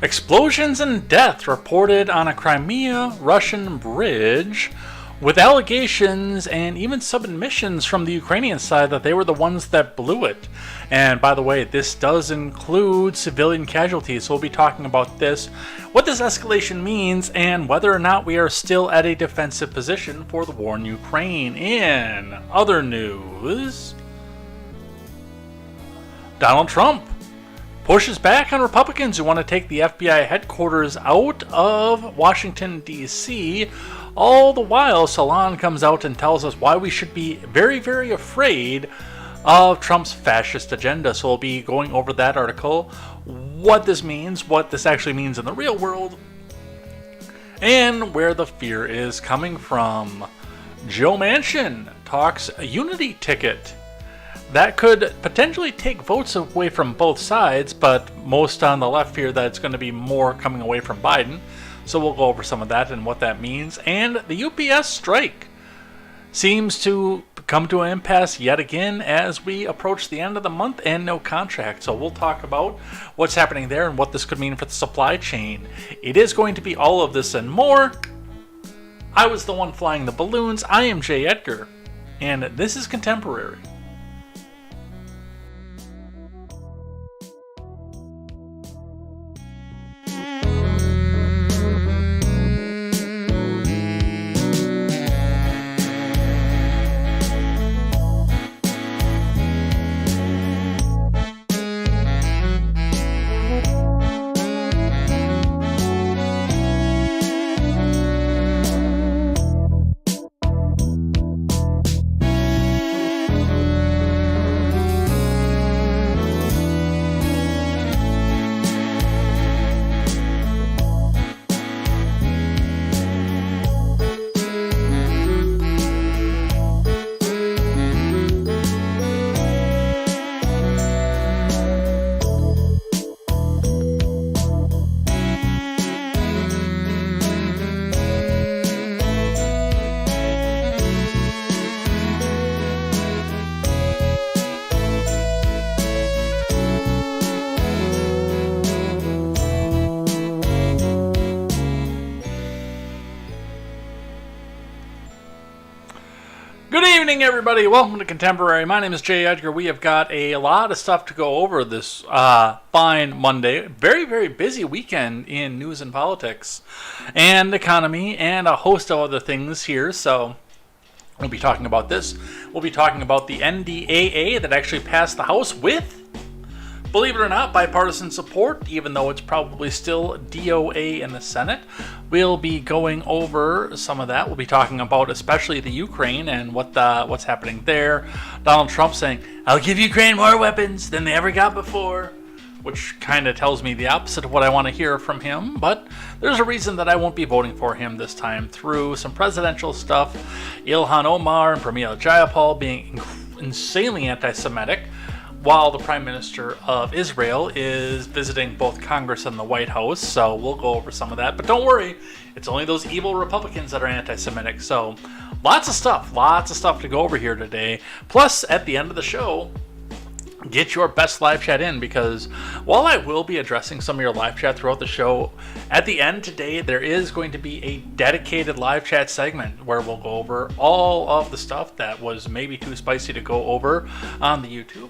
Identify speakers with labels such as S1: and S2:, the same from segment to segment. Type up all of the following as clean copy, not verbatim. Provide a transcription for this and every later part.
S1: Explosions and death reported on a Crimea Russian bridge, with allegations and even submissions from the Ukrainian side that they were the ones that blew it. And by the way, this does include civilian casualties, so we'll be talking about this, what this escalation means, and whether or not we are still at a defensive position for the war in Ukraine. In other news, Donald Trump pushes back on Republicans who want to take the FBI headquarters out of Washington, D.C. All the while, Salon comes out and tells us why we should be very, very afraid of Trump's fascist agenda. So we'll be going over that article, what this means, what this actually means in the real world, and where the fear is coming from. Joe Manchin talks a unity ticket that could potentially take votes away from both sides, but most on the left fear that it's going to be more coming away from Biden. So we'll go over some of that and what that means. And the UPS strike seems to come to an impasse yet again as we approach the end of the month and no contract. So we'll talk about what's happening there and what this could mean for the supply chain. It is going to be all of this and more. I was the one flying the balloons. I am Jay Edgar, and this is Contemporary. Good evening, everybody. Welcome to Contemporary. My name is Jay Edgar. We have got a lot of stuff to go over this fine Monday. Very, very busy weekend in news and politics and economy and a host of other things here. So we'll be talking about this. We'll be talking about the NDAA that actually passed the House with, believe it or not, bipartisan support, even though it's probably still DOA in the Senate. We'll be going over some of that. We'll be talking about especially the Ukraine and what's happening there. Donald Trump saying, I'll give Ukraine more weapons than they ever got before, which kind of tells me the opposite of what I want to hear from him. But there's a reason that I won't be voting for him this time through some presidential stuff. Ilhan Omar and Pramila Jayapal being insanely anti-Semitic, while the Prime Minister of Israel is visiting both Congress and the White House. So we'll go over some of that. But don't worry, it's only those evil Republicans that are anti-Semitic. So lots of stuff to go over here today. Plus, at the end of the show, get your best live chat in, because while I will be addressing some of your live chat throughout the show, at the end today there is going to be a dedicated live chat segment where we'll go over all of the stuff that was maybe too spicy to go over on the YouTube.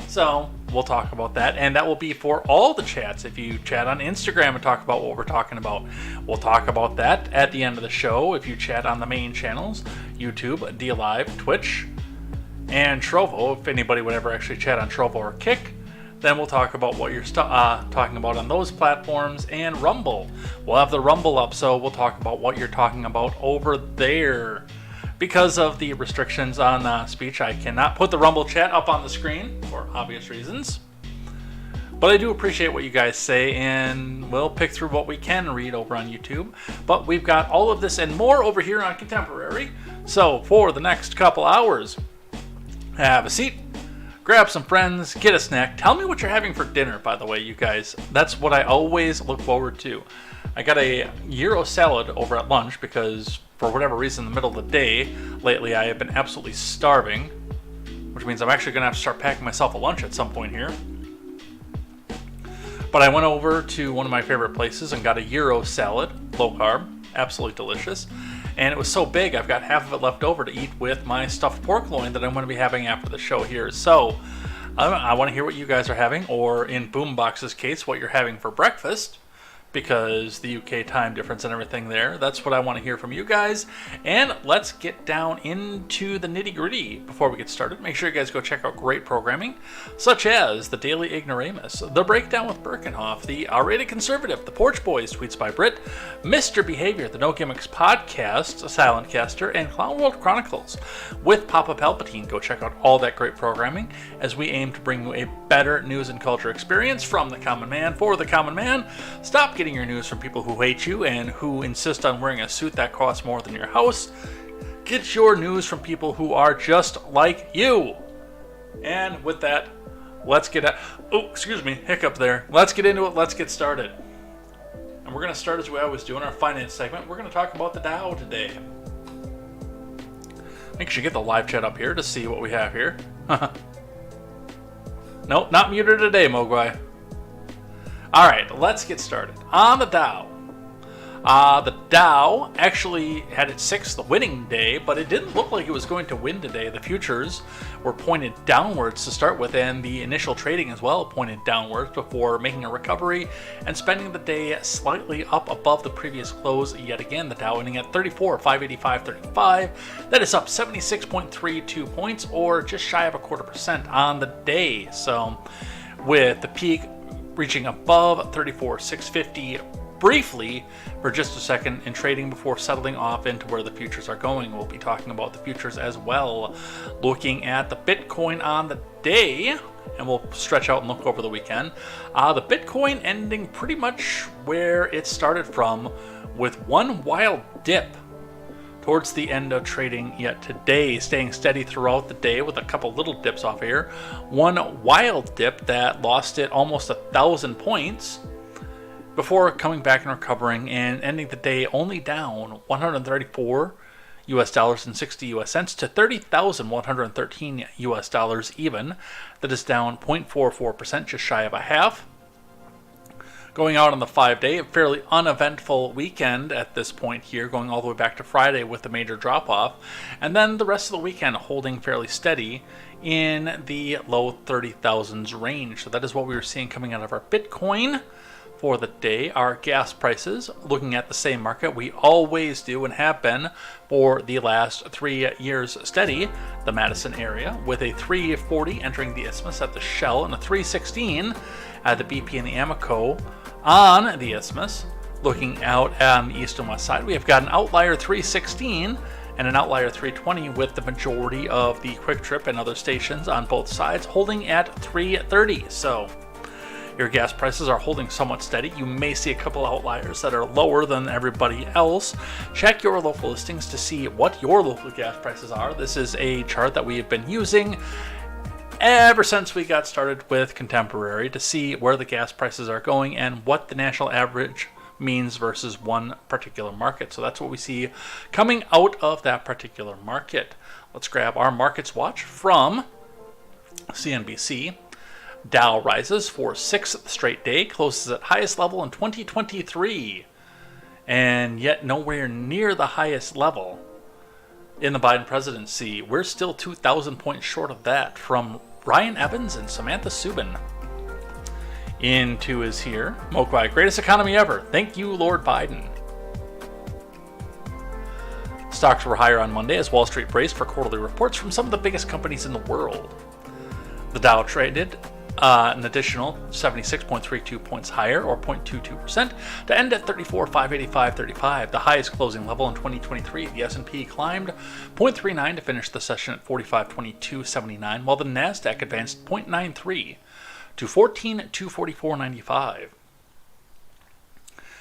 S1: So we'll talk about that, and that will be for all the chats. If you chat on Instagram and talk about what we're talking about, we'll talk about that at the end of the show. If you chat on the main channels, YouTube, DLive, Twitch, and Trovo, if anybody would ever actually chat on Trovo or Kick, then we'll talk about what you're talking about on those platforms. And Rumble, we'll have the Rumble up, so we'll talk about what you're talking about over there. Because of the restrictions on speech, I cannot put the Rumble chat up on the screen for obvious reasons. But I do appreciate what you guys say, and we'll pick through what we can read over on YouTube. But we've got all of this and more over here on Contemporary. So for the next couple hours, have a seat, grab some friends, get a snack. Tell me what you're having for dinner, by the way, you guys. That's what I always look forward to. I got a gyro salad over at lunch because for whatever reason in the middle of the day lately I have been absolutely starving, which means I'm actually going to have to start packing myself a lunch at some point here. But I went over to one of my favorite places and got a gyro salad, low carb, absolutely delicious. And it was so big, I've got half of it left over to eat with my stuffed pork loin that I'm going to be having after the show here. So I want to hear what you guys are having, or in Boombox's case, what you're having for breakfast, because the UK time difference and everything there. That's what I want to hear from you guys. And let's get down into the nitty-gritty before we get started. Make sure you guys go check out great programming, such as the Daily Ignoramus, The Breakdown with Birkenhoff, the R-Rated Conservative, The Porch Boys, Tweets by Brit, Mr. Behavior, the No Gimmicks Podcast, Silent Caster, and Clown World Chronicles with Papa Palpatine. Go check out all that great programming as we aim to bring you a better news and culture experience from the common man for the common man. Stop getting your news from people who hate you and who insist on wearing a suit that costs more than your house. Get your news from people who are just like you. And with that, let's get hiccup there. Let's get into it. Let's get started. And we're going to start as we always do in our finance segment. We're going to talk about the Dow today. Make sure you get the live chat up here to see what we have here. Nope, not muted today, Mogwai. Alright, let's get started. On the Dow. The Dow actually had its sixth winning day, but it didn't look like it was going to win today. The futures were pointed downwards to start with, and the initial trading as well pointed downwards before making a recovery and spending the day slightly up above the previous close yet again. The Dow ending at 34,585.35. That is up 76.32 points, or just shy of 0.25% on the day. So, with the peak reaching above 34,650 briefly for just a second in trading before settling off into where the futures are going. We'll be talking about the futures as well. Looking at the Bitcoin on the day, and we'll stretch out and look over the weekend. The Bitcoin ending pretty much where it started from, with one wild dip towards the end of trading yet today, staying steady throughout the day with a couple little dips off here. One wild dip that lost it almost 1,000 points before coming back and recovering and ending the day only down 134 US dollars and 60 US cents to 30,113 US dollars even. That is down 0.44%, just shy of a half. Going out on the 5-day, a fairly uneventful weekend at this point here, going all the way back to Friday with the major drop-off, and then the rest of the weekend holding fairly steady in the low 30,000s range. So that is what we were seeing coming out of our Bitcoin for the day. Our gas prices, looking at the same market we always do and have been for the last 3 years steady, the Madison area, with a 340 entering the Isthmus at the Shell and a 316 at the BP and the Amoco on the Isthmus. Looking out on the east and west side, we have got an outlier 316 and an outlier 320, with the majority of the Quick Trip and other stations on both sides holding at 330. So your gas prices are holding somewhat steady. You may see a couple outliers that are lower than everybody else. Check your local listings to see what your local gas prices are. This is a chart that we have been using ever since we got started with Contemporary to see where the gas prices are going and what the national average means versus one particular market. So that's what we see coming out of that particular market. Let's grab our markets watch from CNBC. Dow rises for sixth straight day, closes at highest level in 2023, and yet nowhere near the highest level in the Biden presidency. We're still 2,000 points short of that. From Ryan Evans and Samantha Subin. Into is here. Mogwai, greatest economy ever. Thank you, Lord Biden. Stocks were higher on Monday as Wall Street braced for quarterly reports from some of the biggest companies in the world. The Dow traded an additional 76.32 points higher, or 0.22%, to end at 34,585.35, the highest closing level in 2023. The S&P climbed 0.39 to finish the session at 45,22.79, while the Nasdaq advanced 0.93 to 14,244.95.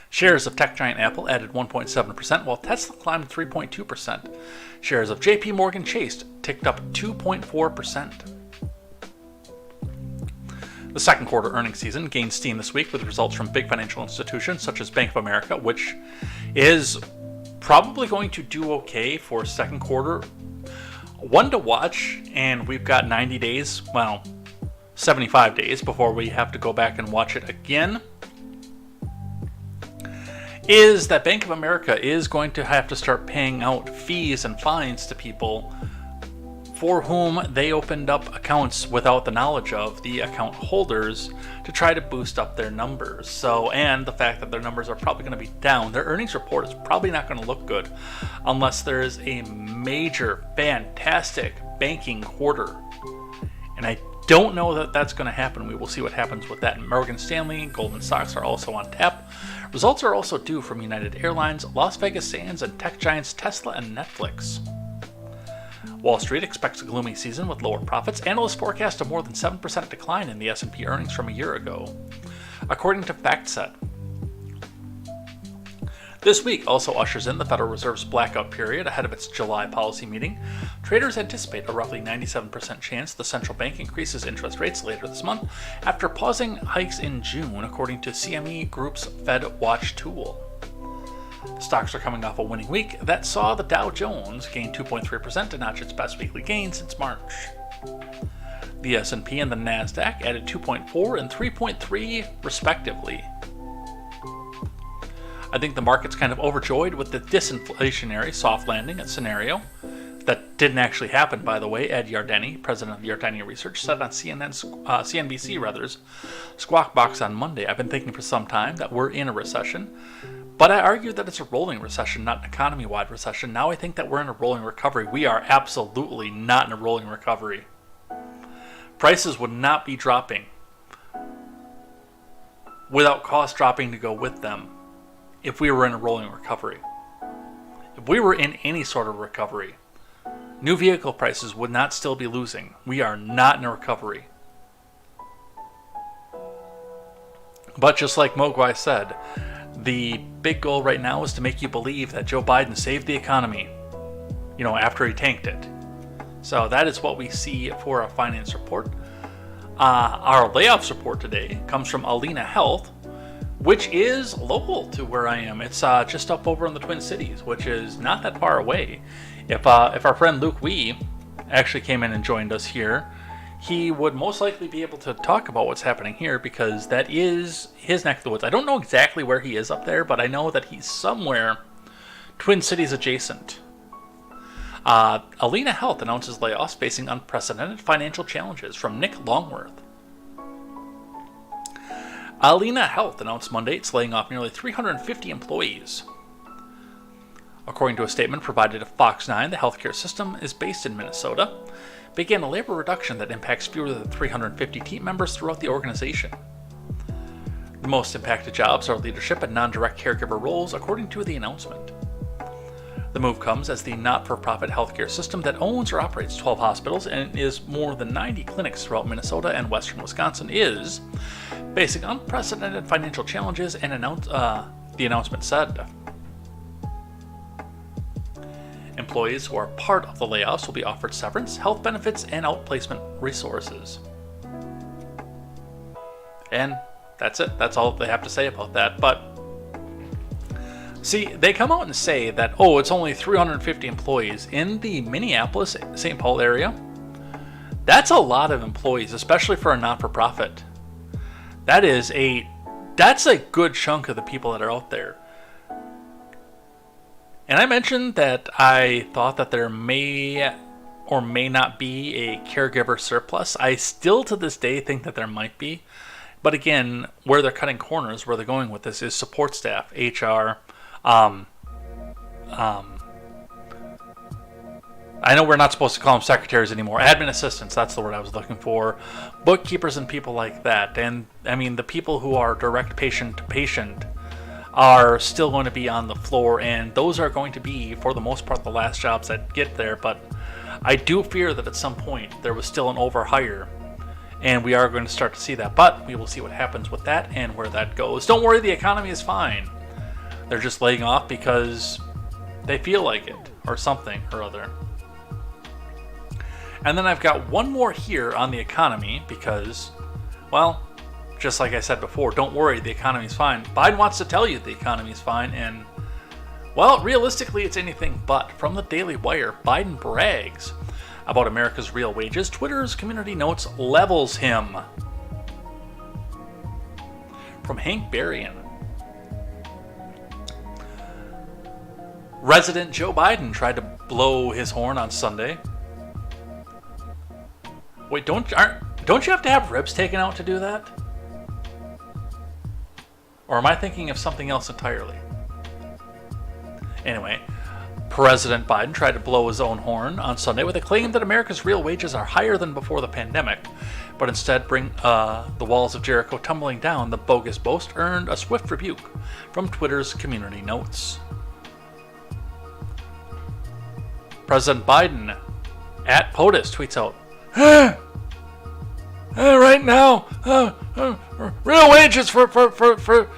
S1: Shares of tech giant Apple added 1.7%, while Tesla climbed 3.2%. Shares of JP Morgan Chase ticked up 2.4%. The second quarter earnings season gained steam this week with results from big financial institutions such as Bank of America, which is probably going to do okay for second quarter. One to watch, and we've got 90 days, well, 75 days before we have to go back and watch it again, is that Bank of America is going to have to start paying out fees and fines to people for whom they opened up accounts without the knowledge of the account holders to try to boost up their numbers. So, and the fact that their numbers are probably going to be down. Their earnings report is probably not going to look good unless there is a major, fantastic banking quarter. And I don't know that that's going to happen. We will see what happens with that. Morgan Stanley and Goldman Sachs are also on tap. Results are also due from United Airlines, Las Vegas Sands, and tech giants Tesla and Netflix. Wall Street expects a gloomy season with lower profits. Analysts forecast a more than 7% decline in the S&P earnings from a year ago, according to KTZed. This week also ushers in the Federal Reserve's blackout period ahead of its July policy meeting. Traders anticipate a roughly 97% chance the central bank increases interest rates later this month after pausing hikes in June, according to CME Group's Fed Watch tool. Stocks are coming off a winning week that saw the Dow Jones gain 2.3% to notch its best weekly gain since March. The S&P and the Nasdaq added 2.4 and 3.3 respectively. I think the market's kind of overjoyed with the disinflationary soft landing scenario. That didn't actually happen, by the way. Ed Yardeni, president of Yardeni Research, said on CNBC's Squawk Box on Monday, "I've been thinking for some time that we're in a recession, but I argue that it's a rolling recession, not an economy-wide recession. Now I think that we're in a rolling recovery." We are absolutely not in a rolling recovery. Prices would not be dropping without costs dropping to go with them if we were in a rolling recovery. If we were in any sort of recovery, new vehicle prices would not still be losing. We are not in a recovery. But just like Mogwai said, the big goal right now is to make you believe that Joe Biden saved the economy, after he tanked it. So that is what we see for a finance report. Our layoffs report today comes from Alina Health, which is local to where I am. It's just up over in the Twin Cities, which is not that far away. If our friend Luke Wee actually came in and joined us here, he would most likely be able to talk about what's happening here because that is his neck of the woods. I don't know exactly where he is up there, but I know that he's somewhere Twin Cities adjacent. Alina Health announces layoffs facing unprecedented financial challenges, from Nick Longworth. Alina Health announced Monday it's laying off nearly 350 employees. According to a statement provided to Fox 9, the healthcare system is based in Minnesota, began a labor reduction that impacts fewer than 350 team members throughout the organization. The most impacted jobs are leadership and non-direct caregiver roles, according to the announcement. The move comes as the not-for-profit healthcare system that owns or operates 12 hospitals and is more than 90 clinics throughout Minnesota and western Wisconsin is facing unprecedented financial challenges, and the announcement said. Employees who are part of the layoffs will be offered severance, health benefits, and outplacement resources. And that's it. That's all they have to say about that. But see, they come out and say that, it's only 350 employees in the Minneapolis, St. Paul area. That's a lot of employees, especially for a not-for-profit. That's a good chunk of the people that are out there. And I mentioned that I thought that there may or may not be a caregiver surplus. I still to this day think that there might be. But again, where they're cutting corners, where they're going with this is support staff, HR. I know we're not supposed to call them secretaries anymore. Admin assistants, that's the word I was looking for. Bookkeepers and people like that. And I mean, the people who are direct patient to patient are still going to be on the floor, and those are going to be, for the most part, the last jobs that get there. But I do fear that at some point there was still an overhire, and we are going to start to see that. But we will see what happens with that and where that goes. Don't worry, the economy is fine. They're just laying off because they feel like it, or something or other. And then I've got one more here on the economy because, well, just like I said before, don't worry, the economy's fine. Biden wants to tell you the economy's fine, and, well, realistically, it's anything but. From the Daily Wire, Biden brags. about America's real wages, Twitter's community notes levels him. From Hank Berrien. Resident Joe Biden tried to blow his horn on Sunday. Wait, don't you have to have ribs taken out to do that? Or am I thinking of something else entirely? Anyway, President Biden tried to blow his own horn on Sunday with a claim that America's real wages are higher than before the pandemic, but instead bring the walls of Jericho tumbling down. The bogus boast earned a swift rebuke from Twitter's community notes. President Biden at POTUS tweets out, right now, real wages for the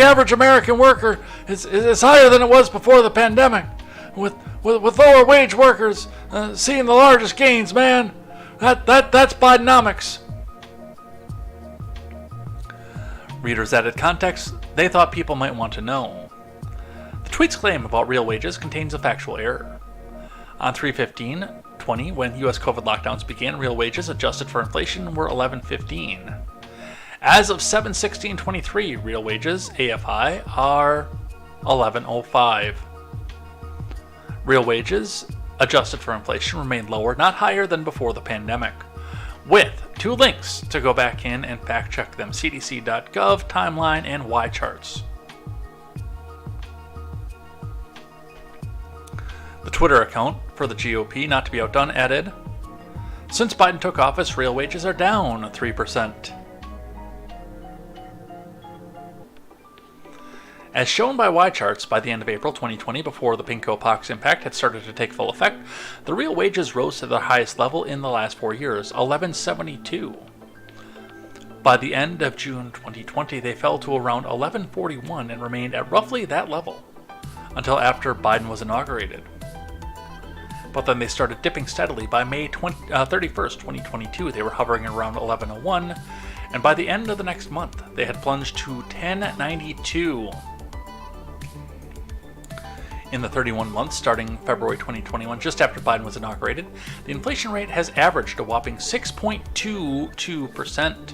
S1: average American worker is higher than it was before the pandemic. With lower wage workers seeing the largest gains, man, that's Bidenomics. Readers added context they thought people might want to know. The tweet's claim about real wages contains a factual error. On 3/15/20, when U.S. COVID lockdowns began, real wages adjusted for inflation were $11.15. As of 7/16/23, real wages, AFI, are $11.05. Real wages, adjusted for inflation, remain lower, not higher than before the pandemic. With 2 links to go back in and fact check them: CDC.gov, timeline, and Y charts. The Twitter account for the GOP, not to be outdone, added, since Biden took office, real wages are down 3%. As shown by Y charts, by the end of April 2020, before the pinko pox impact had started to take full effect, the real wages rose to their highest level in the last 4 years, $11.72. By the end of June 2020, they fell to around $11.41 and remained at roughly that level until after Biden was inaugurated. But then they started dipping steadily. By May 31st, 2022, they were hovering around $11.01, and by the end of the next month, they had plunged to $10.92. In the 31 months starting February 2021, just after Biden was inaugurated, the inflation rate has averaged a whopping 6.22%.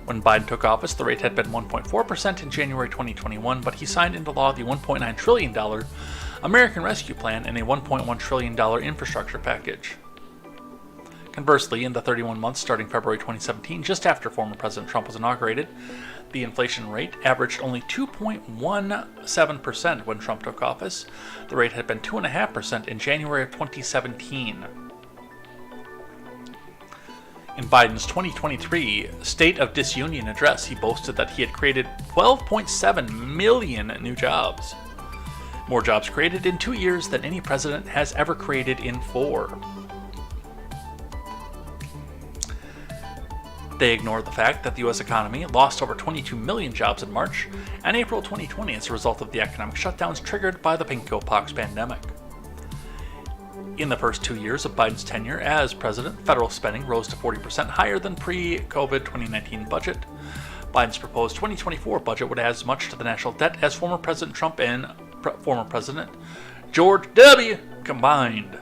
S1: When Biden took office, the rate had been 1.4% in January 2021, but he signed into law the $1.9 trillion American Rescue Plan and a $1.1 trillion infrastructure package. Conversely, in the 31 months starting February 2017, just after former President Trump was inaugurated, the inflation rate averaged only 2.17% when Trump took office. The rate had been 2.5% in January of 2017. In Biden's 2023 State of Disunion address, he boasted that he had created 12.7 million new jobs. More jobs created in 2 years than any president has ever created in 4. They ignored the fact that the U.S. economy lost over 22 million jobs in March and April 2020 as a result of the economic shutdowns triggered by the pinko pox pandemic. In the first 2 years of Biden's tenure as president, federal spending rose to 40% higher than pre-COVID 2019 budget. Biden's proposed 2024 budget would add as much to the national debt as former President Trump and former President George W. combined.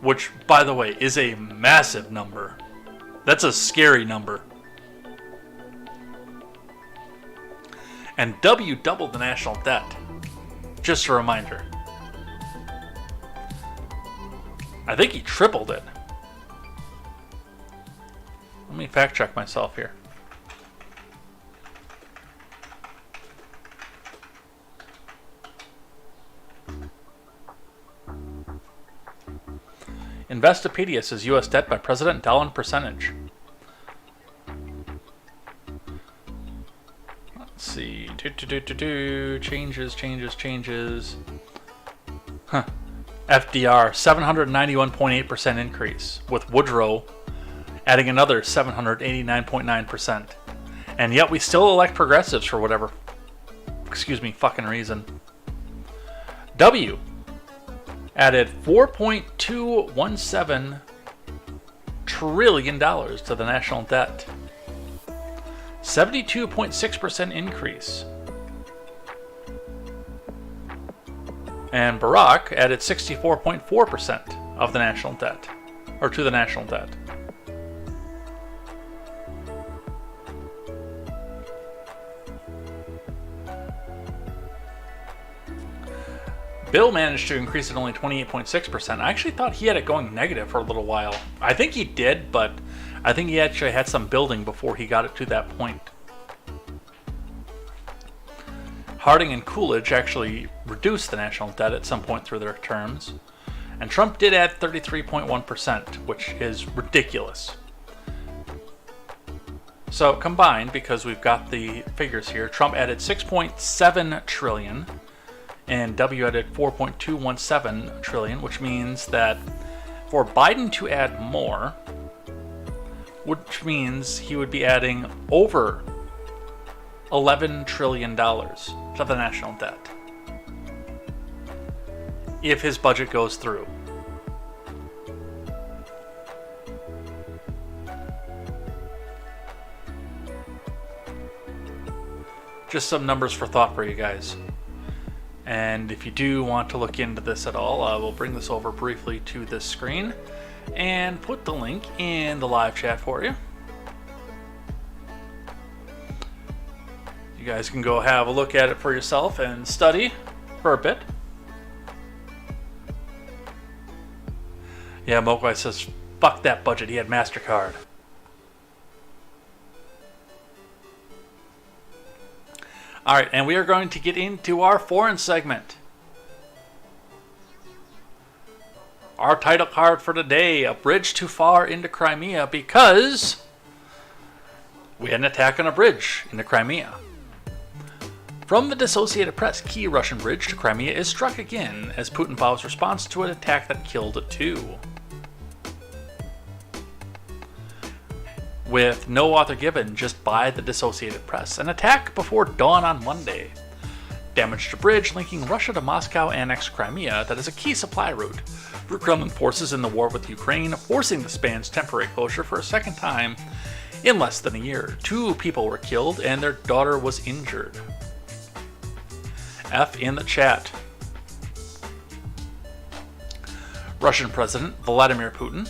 S1: Which, by the way, is a massive number. That's a scary number. And W doubled the national debt. Just a reminder. I think he tripled it. Let me fact check myself here. Investopedia says U.S. debt by President Down percentage. Let's see. Changes. Huh. FDR, 791.8% increase, with Woodrow adding another 789.9%. And yet we still elect progressives for whatever, fucking reason. W added $4.217 trillion to the national debt. 72.6% increase. And Barack added 64.4% of the national debt, or to the national debt. Bill managed to increase it only 28.6%. I actually thought he had it going negative for a little while. I think he did, but I think he actually had some building before he got it to that point. Harding and Coolidge actually reduced the national debt at some point through their terms. And Trump did add 33.1%, which is ridiculous. So combined, because we've got the figures here, Trump added 6.7 trillion and W added 4.217 trillion, which means that for Biden to add more, which means he would be adding over $11 trillion to the national debt if his budget goes through. Just some numbers for thought for you guys. And if you do want to look into this at all, I will bring this over briefly to this screen and put the link in the live chat for you. You guys can go have a look at it for yourself and study for a bit. Yeah, Mokwai says, fuck that budget, he had MasterCard. Alright, and we are going to get into our foreign segment. Our title card for today, A Bridge Too Far into Crimea, because we had an attack on a bridge into Crimea. From the Associated Press, key Russian bridge to Crimea is struck again as Putin vows response to an attack that killed 2. With no author given, just by the Associated Press. An attack before dawn on Monday. Damage to bridge linking Russia to Moscow annexed Crimea that is a key supply route for Kremlin forces in the war with Ukraine, forcing the span's temporary closure for a second time in less than a year. 2 people were killed and their daughter was injured. F in the chat. Russian President Vladimir Putin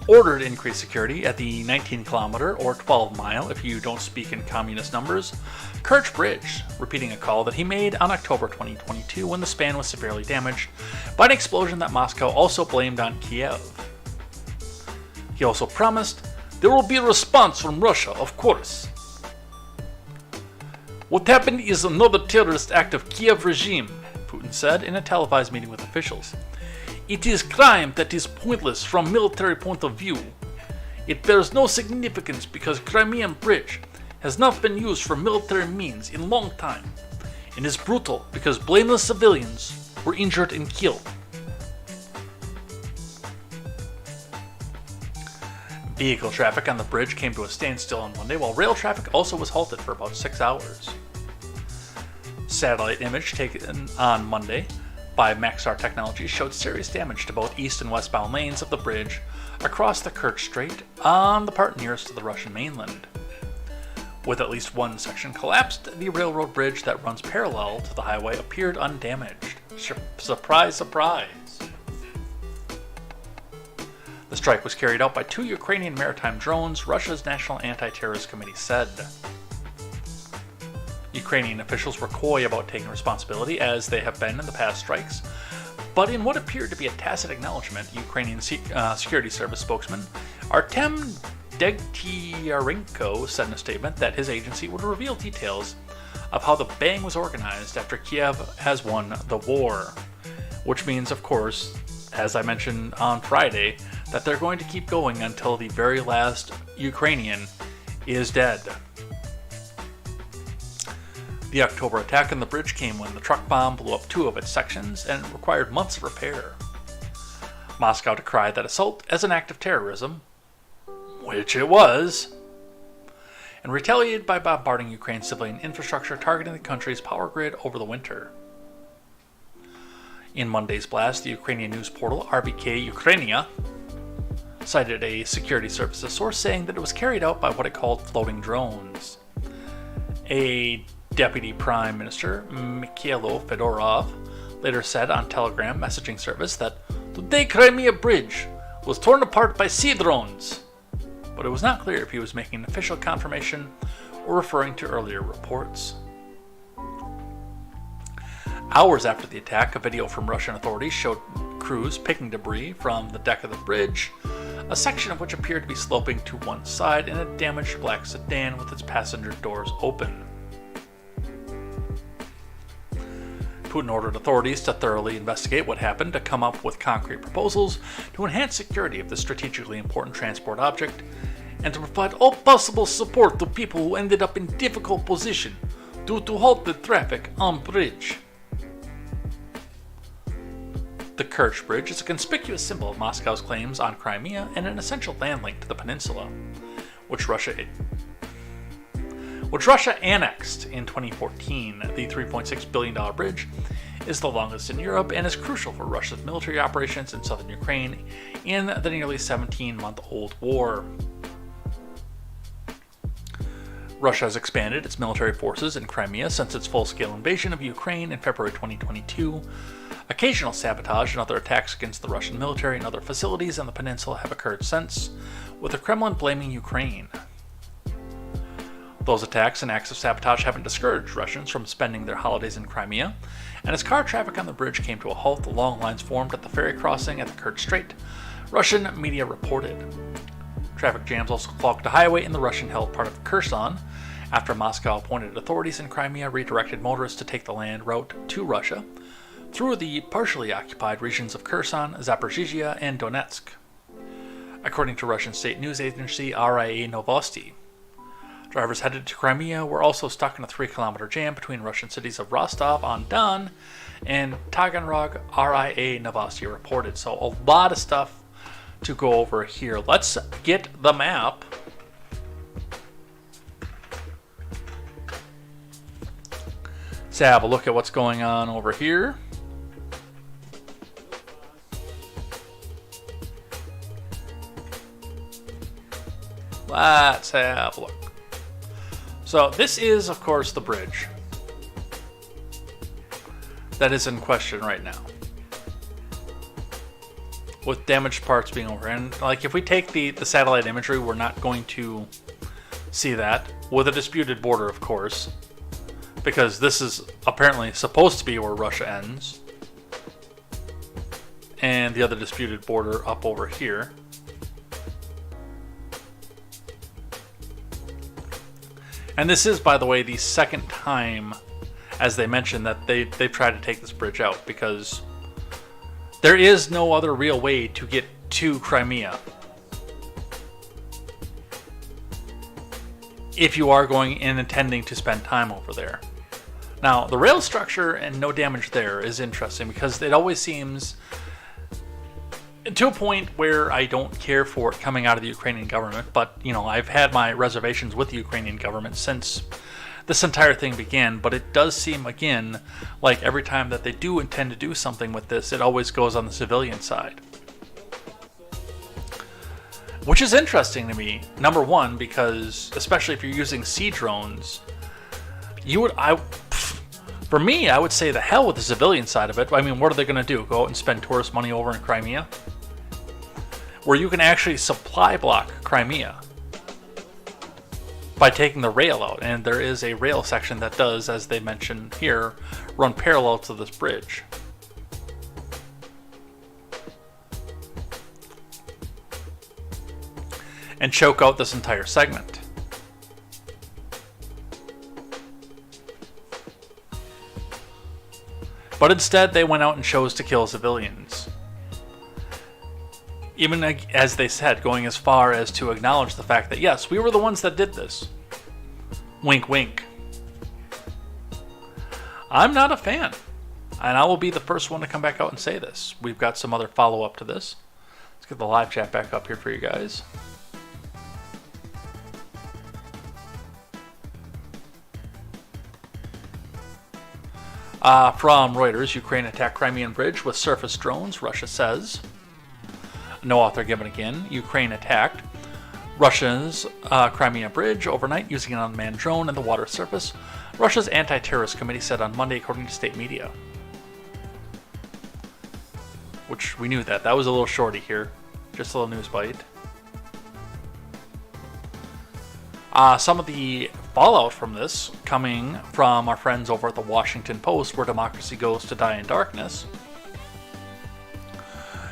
S1: ordered increased security at the 19-kilometer or 12-mile, if you don't speak in communist numbers, Kerch Bridge, repeating a call that he made on October 2022 when the span was severely damaged by an explosion that Moscow also blamed on Kiev. He also promised, "There will be a response from Russia, of course. What happened is another terrorist act of Kiev regime," Putin said in a televised meeting with officials. "It is crime that is pointless from military point of view. It bears no significance because Crimean Bridge has not been used for military means in a long time, and is brutal because blameless civilians were injured and killed." Vehicle traffic on the bridge came to a standstill on Monday, while rail traffic also was halted for about 6 hours. Satellite image taken on Monday by Maxar Technologies showed serious damage to both east and westbound lanes of the bridge across the Kerch Strait on the part nearest to the Russian mainland. With at least one section collapsed, the railroad bridge that runs parallel to the highway appeared undamaged. Surprise, surprise. The strike was carried out by 2 Ukrainian maritime drones, Russia's National Anti-Terrorist Committee said. Ukrainian officials were coy about taking responsibility, as they have been in the past strikes, but in what appeared to be a tacit acknowledgement, Ukrainian security service spokesman Artem Degtyarenko said in a statement that his agency would reveal details of how the bang was organized after Kiev has won the war. Which means, of course, as I mentioned on Friday, that they're going to keep going until the very last Ukrainian is dead. The October attack on the bridge came when the truck bomb blew up 2 of its sections and required months of repair. Moscow decried that assault as an act of terrorism, which it was, and retaliated by bombarding Ukraine's civilian infrastructure, targeting the country's power grid over the winter. In Monday's blast, the Ukrainian news portal RBK Ukrainia cited a security services source saying that it was carried out by what it called floating drones. A Deputy Prime Minister Mikhailo Fedorov later said on Telegram messaging service that today Crimea Bridge was torn apart by sea drones, but it was not clear if he was making an official confirmation or referring to earlier reports. Hours after the attack, a video from Russian authorities showed crews picking debris from the deck of the bridge, a section of which appeared to be sloping to one side in a damaged black sedan with its passenger doors open. Putin ordered authorities to thoroughly investigate what happened, to come up with concrete proposals to enhance security of this strategically important transport object, and to provide all possible support to people who ended up in difficult position due to halted traffic on bridge. The Kerch Bridge is a conspicuous symbol of Moscow's claims on Crimea and an essential land link to the peninsula, which Russia annexed in 2014. The $3.6 billion bridge is the longest in Europe and is crucial for Russia's military operations in southern Ukraine in the nearly 17-month-old war. Russia has expanded its military forces in Crimea since its full-scale invasion of Ukraine in February 2022. Occasional sabotage and other attacks against the Russian military and other facilities on the peninsula have occurred since, with the Kremlin blaming Ukraine. Those attacks and acts of sabotage haven't discouraged Russians from spending their holidays in Crimea, and as car traffic on the bridge came to a halt, the long lines formed at the ferry crossing at the Kerch Strait, Russian media reported. Traffic jams also clogged the highway in the Russian-held part of Kherson, after Moscow-appointed authorities in Crimea redirected motorists to take the land route to Russia through the partially occupied regions of Kherson, Zaporizhzhia, and Donetsk. According to Russian state news agency RIA Novosti, drivers headed to Crimea were also stuck in a 3-kilometer jam between Russian cities of Rostov-on-Don and Taganrog, RIA Novosti reported. So a lot of stuff to go over here. Let's get the map. Let's have a look at what's going on over here. Let's have a look. So this is, of course, the bridge that is in question right now, with damaged parts being over. And like, if we take the satellite imagery, we're not going to see that, with a disputed border, of course, because this is apparently supposed to be where Russia ends, and the other disputed border up over here. And this is, by the way, the second time, as they mentioned, that they've tried to take this bridge out, because there is no other real way to get to Crimea if you are going and intending to spend time over there. Now, the rail structure and no damage there is interesting, because it always seems, to a point where I don't care for it coming out of the Ukrainian government, but, you know, I've had my reservations with the Ukrainian government since this entire thing began, but it does seem, again, like every time that they do intend to do something with this, it always goes on the civilian side. Which is interesting to me, number one, because, especially if you're using sea drones, for me, I would say the hell with the civilian side of it. I mean, what are they going to do? Go out and spend tourist money over in Crimea? Where you can actually supply block Crimea by taking the rail out. And there is a rail section that does, as they mentioned here, run parallel to this bridge. And choke out this entire segment. But instead, they went out and chose to kill civilians. Even as they said, going as far as to acknowledge the fact that, yes, we were the ones that did this. Wink, wink. I'm not a fan. And I will be the first one to come back out and say this. We've got some other follow-up to this. Let's get the live chat back up here for you guys. From Reuters, Ukraine attacked Crimean bridge with surface drones, Russia says. No author given again. Ukraine attacked Russia's Crimea bridge overnight using an unmanned drone in the water surface, Russia's anti-terrorist committee said on Monday, according to state media. which we knew that. That was a little shorty here. Just a little news bite. Some of the fallout from this coming from our friends over at the Washington Post, where democracy goes to die in darkness.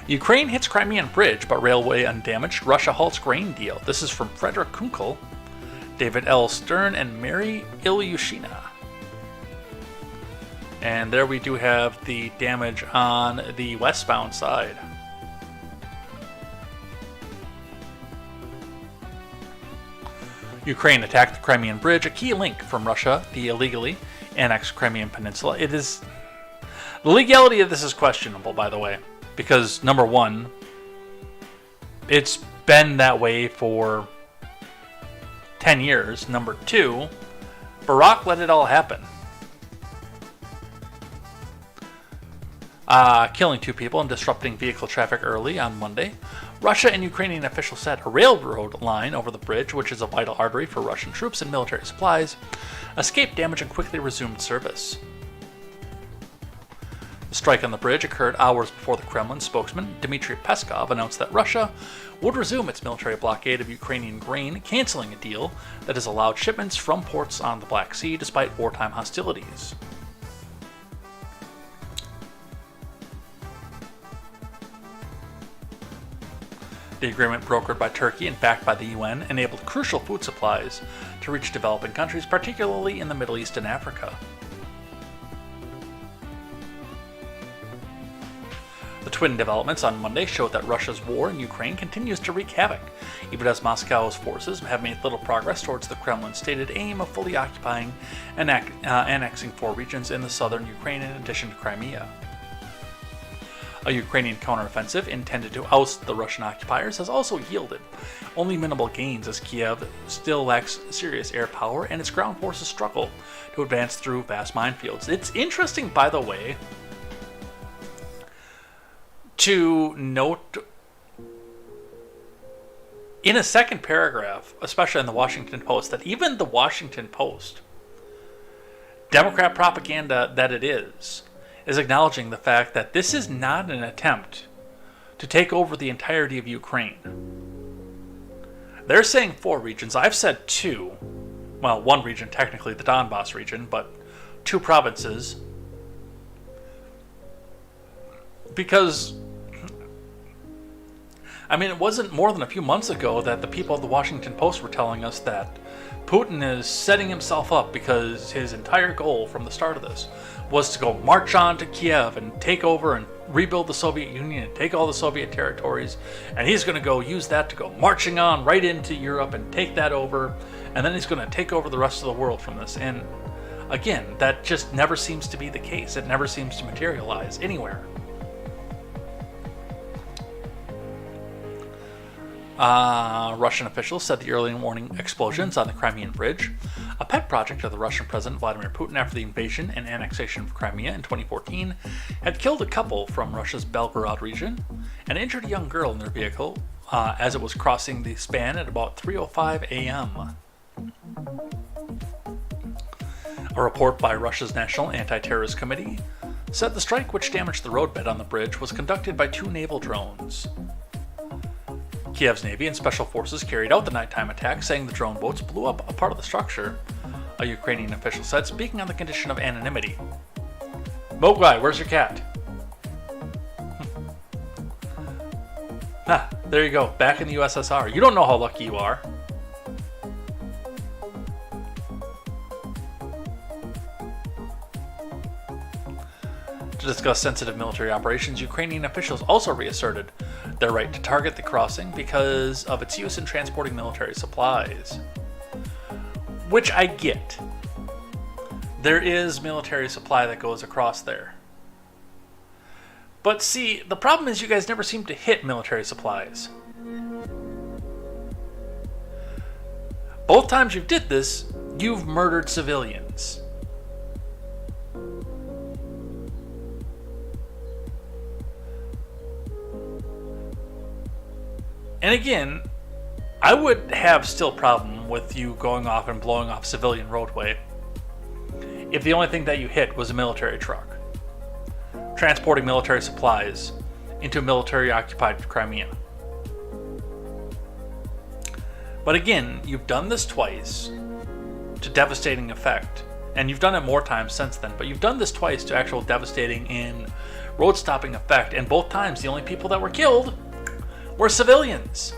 S1: Ukraine hits Crimean bridge, but railway undamaged. Russia halts grain deal. This is from Frederick Kunkel, David L. Stern, and Mary Ilyushina. And there we do have the damage on the westbound side. Ukraine attacked the Crimean bridge, a key link from Russia, the illegally annexed Crimean Peninsula. The legality of this is questionable, by the way, because number one, it's been that way for 10 years. Number two, Barack let it all happen. Killing 2 people and disrupting vehicle traffic early on Monday. Russia and Ukrainian officials said a railroad line over the bridge, which is a vital artery for Russian troops and military supplies, escaped damage and quickly resumed service. The strike on the bridge occurred hours before the Kremlin spokesman Dmitry Peskov announced that Russia would resume its military blockade of Ukrainian grain, canceling a deal that has allowed shipments from ports on the Black Sea despite wartime hostilities. The agreement, brokered by Turkey and backed by the UN, enabled crucial food supplies to reach developing countries, particularly in the Middle East and Africa. The twin developments on Monday showed that Russia's war in Ukraine continues to wreak havoc, even as Moscow's forces have made little progress towards the Kremlin's stated aim of fully occupying and annexing 4 regions in the southern Ukraine in addition to Crimea. A Ukrainian counteroffensive intended to oust the Russian occupiers has also yielded only minimal gains, as Kiev still lacks serious air power and its ground forces struggle to advance through vast minefields. It's interesting, by the way, to note in a second paragraph, especially in the Washington Post, that even the Washington Post, Democrat propaganda that it is acknowledging the fact that this is not an attempt to take over the entirety of Ukraine. They're saying 4 regions. I've said 2. Well, 1 region, technically the Donbass region, but 2 provinces. Because, I mean, it wasn't more than a few months ago that the people of the Washington Post were telling us that Putin is setting himself up because his entire goal from the start of this was to go march on to Kiev and take over and rebuild the Soviet Union and take all the Soviet territories, and he's going to go use that to go marching on right into Europe and take that over, and then he's going to take over the rest of the world from this. And again, that just never seems to be the case. It never seems to materialize anywhere. Russian officials said the early morning explosions on the Crimean bridge, a pet project of the Russian President Vladimir Putin after the invasion and annexation of Crimea in 2014, had killed a couple from Russia's Belgorod region and injured a young girl in their vehicle as it was crossing the span at about 3:05 a.m. A report by Russia's National Anti-Terrorist Committee said the strike, which damaged the roadbed on the bridge, was conducted by 2 naval drones. Kiev's Navy and Special Forces carried out the nighttime attack, saying the drone boats blew up a part of the structure, a Ukrainian official said, speaking on the condition of anonymity. Mogwai, where's your cat? There you go, back in the USSR. You don't know how lucky you are. To discuss sensitive military operations, Ukrainian officials also reasserted their right to target the crossing because of its use in transporting military supplies. Which I get. There is military supply that goes across there. But see, the problem is you guys never seem to hit military supplies. Both times you did this, you've murdered civilians. And again, I would have still problem with you going off and blowing off civilian roadway if the only thing that you hit was a military truck transporting military supplies into military-occupied Crimea. But again, you've done this twice to devastating effect, and you've done it more times since then, but you've done this twice to actual devastating and road-stopping effect, and both times the only people that were killed were civilians.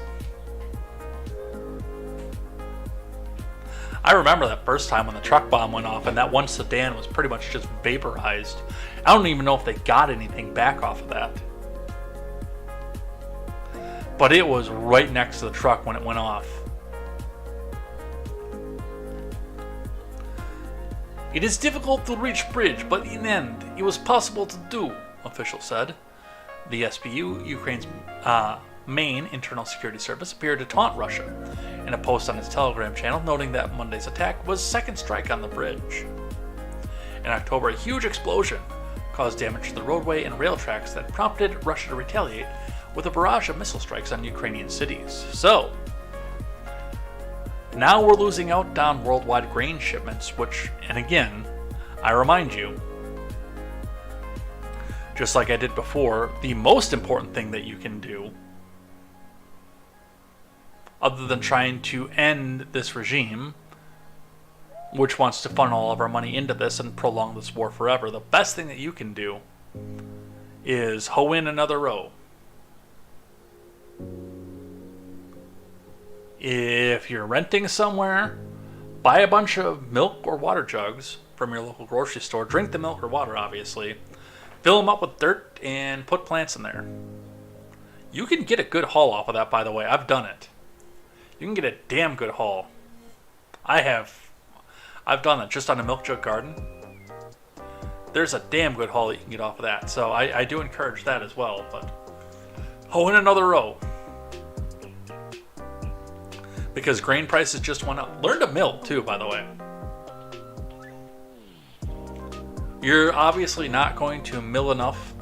S1: I remember that first time when the truck bomb went off and that one sedan was pretty much just vaporized. I don't even know if they got anything back off of that. But it was right next to the truck when it went off. It is difficult to reach bridge, but in the end, it was possible to do, officials said. The SBU, Ukraine's main internal security service, appeared to taunt Russia in a post on its Telegram channel, noting that Monday's attack was second strike on the bridge. In October, a huge explosion caused damage to the roadway and rail tracks that prompted Russia to retaliate with a barrage of missile strikes on Ukrainian cities. So, now we're losing out on worldwide grain shipments, which, and again, I remind you, just like I did before, the most important thing that you can do, other than trying to end this regime, which wants to funnel all of our money into this and prolong this war forever, the best thing that you can do is hoe in another row. If you're renting somewhere, buy a bunch of milk or water jugs from your local grocery store. Drink the milk or water, obviously. Fill them up with dirt and put plants in there. You can get a good haul off of that, by the way. I've done it. You can get a damn good haul. I've done it just on a milk jug garden. There's a damn good haul that you can get off of that. So I do encourage that as well. But hoe in another row. Because grain prices just went up. Learn to mill too, by the way. You're obviously not going to mill enough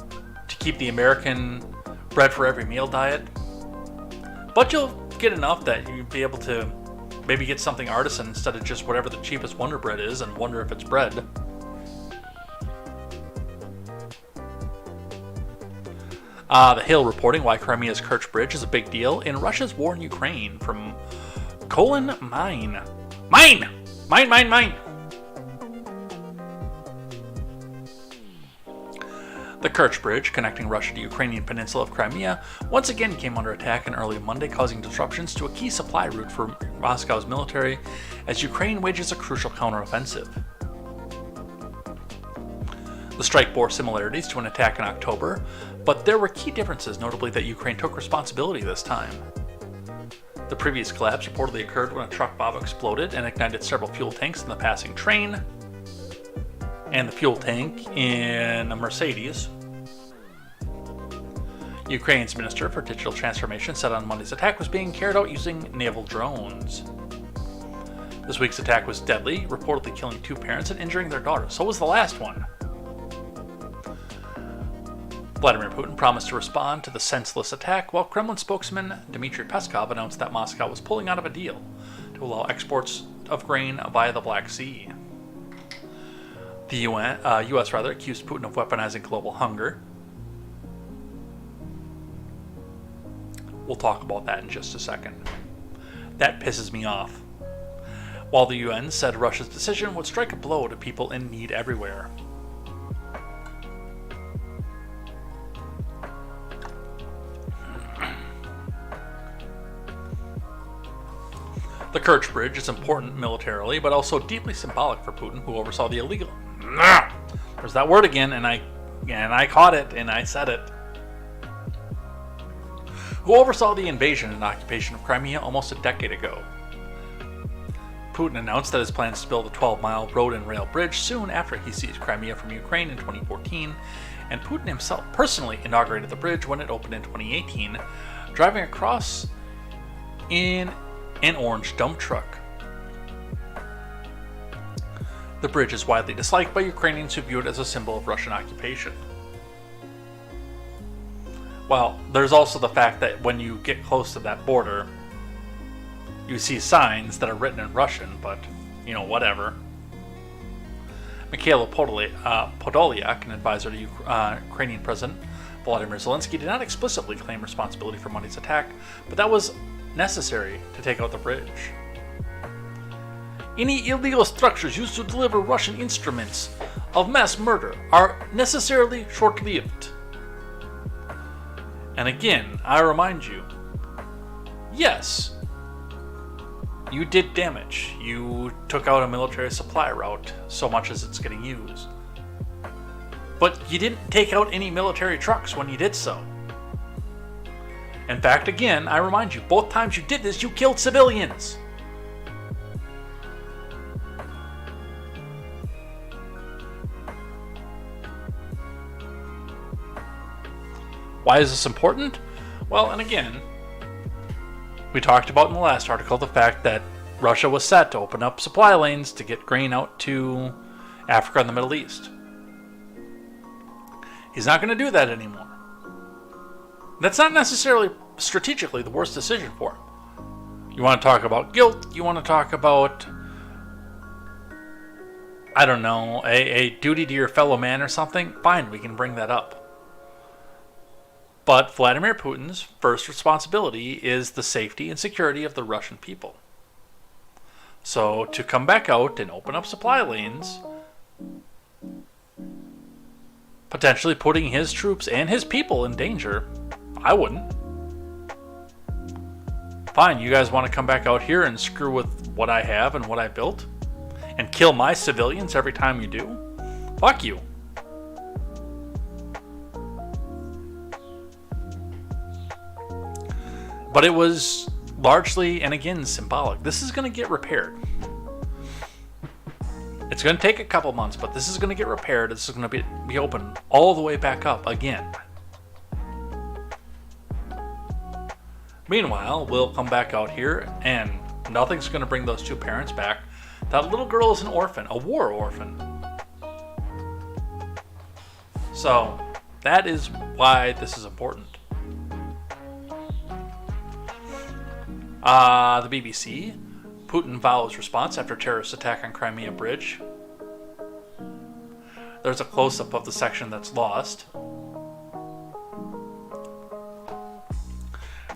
S1: to keep the American bread for every meal diet. But you'll get enough that you'll be able to maybe get something artisan instead of just whatever the cheapest Wonder Bread is and wonder if it's bread. The Hill reporting why Crimea's Kerch Bridge is a big deal in Russia's war in Ukraine from Mine. The Kerch Bridge, connecting Russia to Ukrainian peninsula of Crimea, once again came under attack on early Monday, causing disruptions to a key supply route for Moscow's military as Ukraine wages a crucial counteroffensive. The strike bore similarities to an attack in October, but there were key differences, notably that Ukraine took responsibility this time. The previous collapse reportedly occurred when a truck bomb exploded and ignited several fuel tanks in the passing train, and the fuel tank in a Mercedes. Ukraine's Minister for Digital Transformation said on Monday's attack was being carried out using naval drones. This week's attack was deadly, reportedly killing 2 parents and injuring their daughter. So was the last one. Vladimir Putin promised to respond to the senseless attack, while Kremlin spokesman Dmitry Peskov announced that Moscow was pulling out of a deal to allow exports of grain via the Black Sea. The U.S. accused Putin of weaponizing global hunger. We'll talk about that in just a second. That pisses me off. While the UN said Russia's decision would strike a blow to people in need everywhere. The Kerch Bridge is important militarily, but also deeply symbolic for Putin, who oversaw the illegal... There's that word again, and I caught it, and I said it. Who oversaw the invasion and occupation of Crimea almost a decade ago. Putin announced that his plans to build a 12-mile road and rail bridge soon after he seized Crimea from Ukraine in 2014, and Putin himself personally inaugurated the bridge when it opened in 2018, driving across in an orange dump truck. The bridge is widely disliked by Ukrainians who view it as a symbol of Russian occupation. Well, there's also the fact that when you get close to that border, you see signs that are written in Russian, but, whatever. Mikhailo Podolyak, an advisor to Ukrainian President Volodymyr Zelensky did not explicitly claim responsibility for Monday's attack, but that was necessary to take out the bridge. Any illegal structures used to deliver Russian instruments of mass murder are necessarily short-lived. And again, I remind you, yes, you did damage. You took out a military supply route so much as it's getting used. But you didn't take out any military trucks when you did so. In fact, again, I remind you, both times you did this, you killed civilians. Why is this important? Well, and again, we talked about in the last article the fact that Russia was set to open up supply lanes to get grain out to Africa and the Middle East. He's not going to do that anymore. That's not necessarily strategically the worst decision for him. You want to talk about guilt? You want to talk about, I don't know, a duty to your fellow man or something? Fine, we can bring that up. But Vladimir Putin's first responsibility is the safety and security of the Russian people. So to come back out and open up supply lanes, potentially putting his troops and his people in danger, I wouldn't. Fine, you guys want to come back out here and screw with what I have and what I built? And kill my civilians every time you do? Fuck you. But it was largely, and again, symbolic. This is going to get repaired. It's going to take a couple months, but this is going to get repaired. This is going to be open all the way back up again. Meanwhile, we'll come back out here, and nothing's going to bring those two parents back. That little girl is an orphan, a war orphan. So, that is why this is important. The BBC. Putin vows response after terrorist attack on Crimea bridge. There's a close-up of the section that's lost.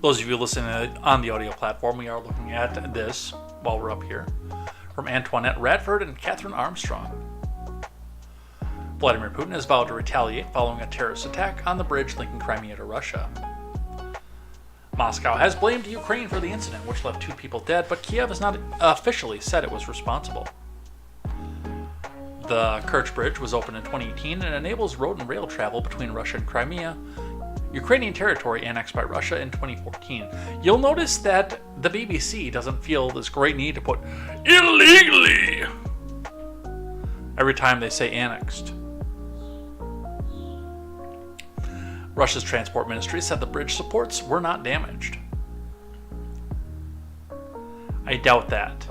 S1: Those of you listening on the audio platform, we are looking at this while we're up here. From Antoinette Radford and Catherine Armstrong. Vladimir Putin has vowed to retaliate following a terrorist attack on the bridge linking Crimea to Russia. Moscow has blamed Ukraine for the incident, which left 2 people dead, but Kiev has not officially said it was responsible. The Kerch Bridge was opened in 2018 and enables road and rail travel between Russia and Crimea, Ukrainian territory annexed by Russia in 2014. You'll notice that the BBC doesn't feel this great need to put illegally every time they say annexed. Russia's transport ministry said the bridge supports were not damaged. I doubt that.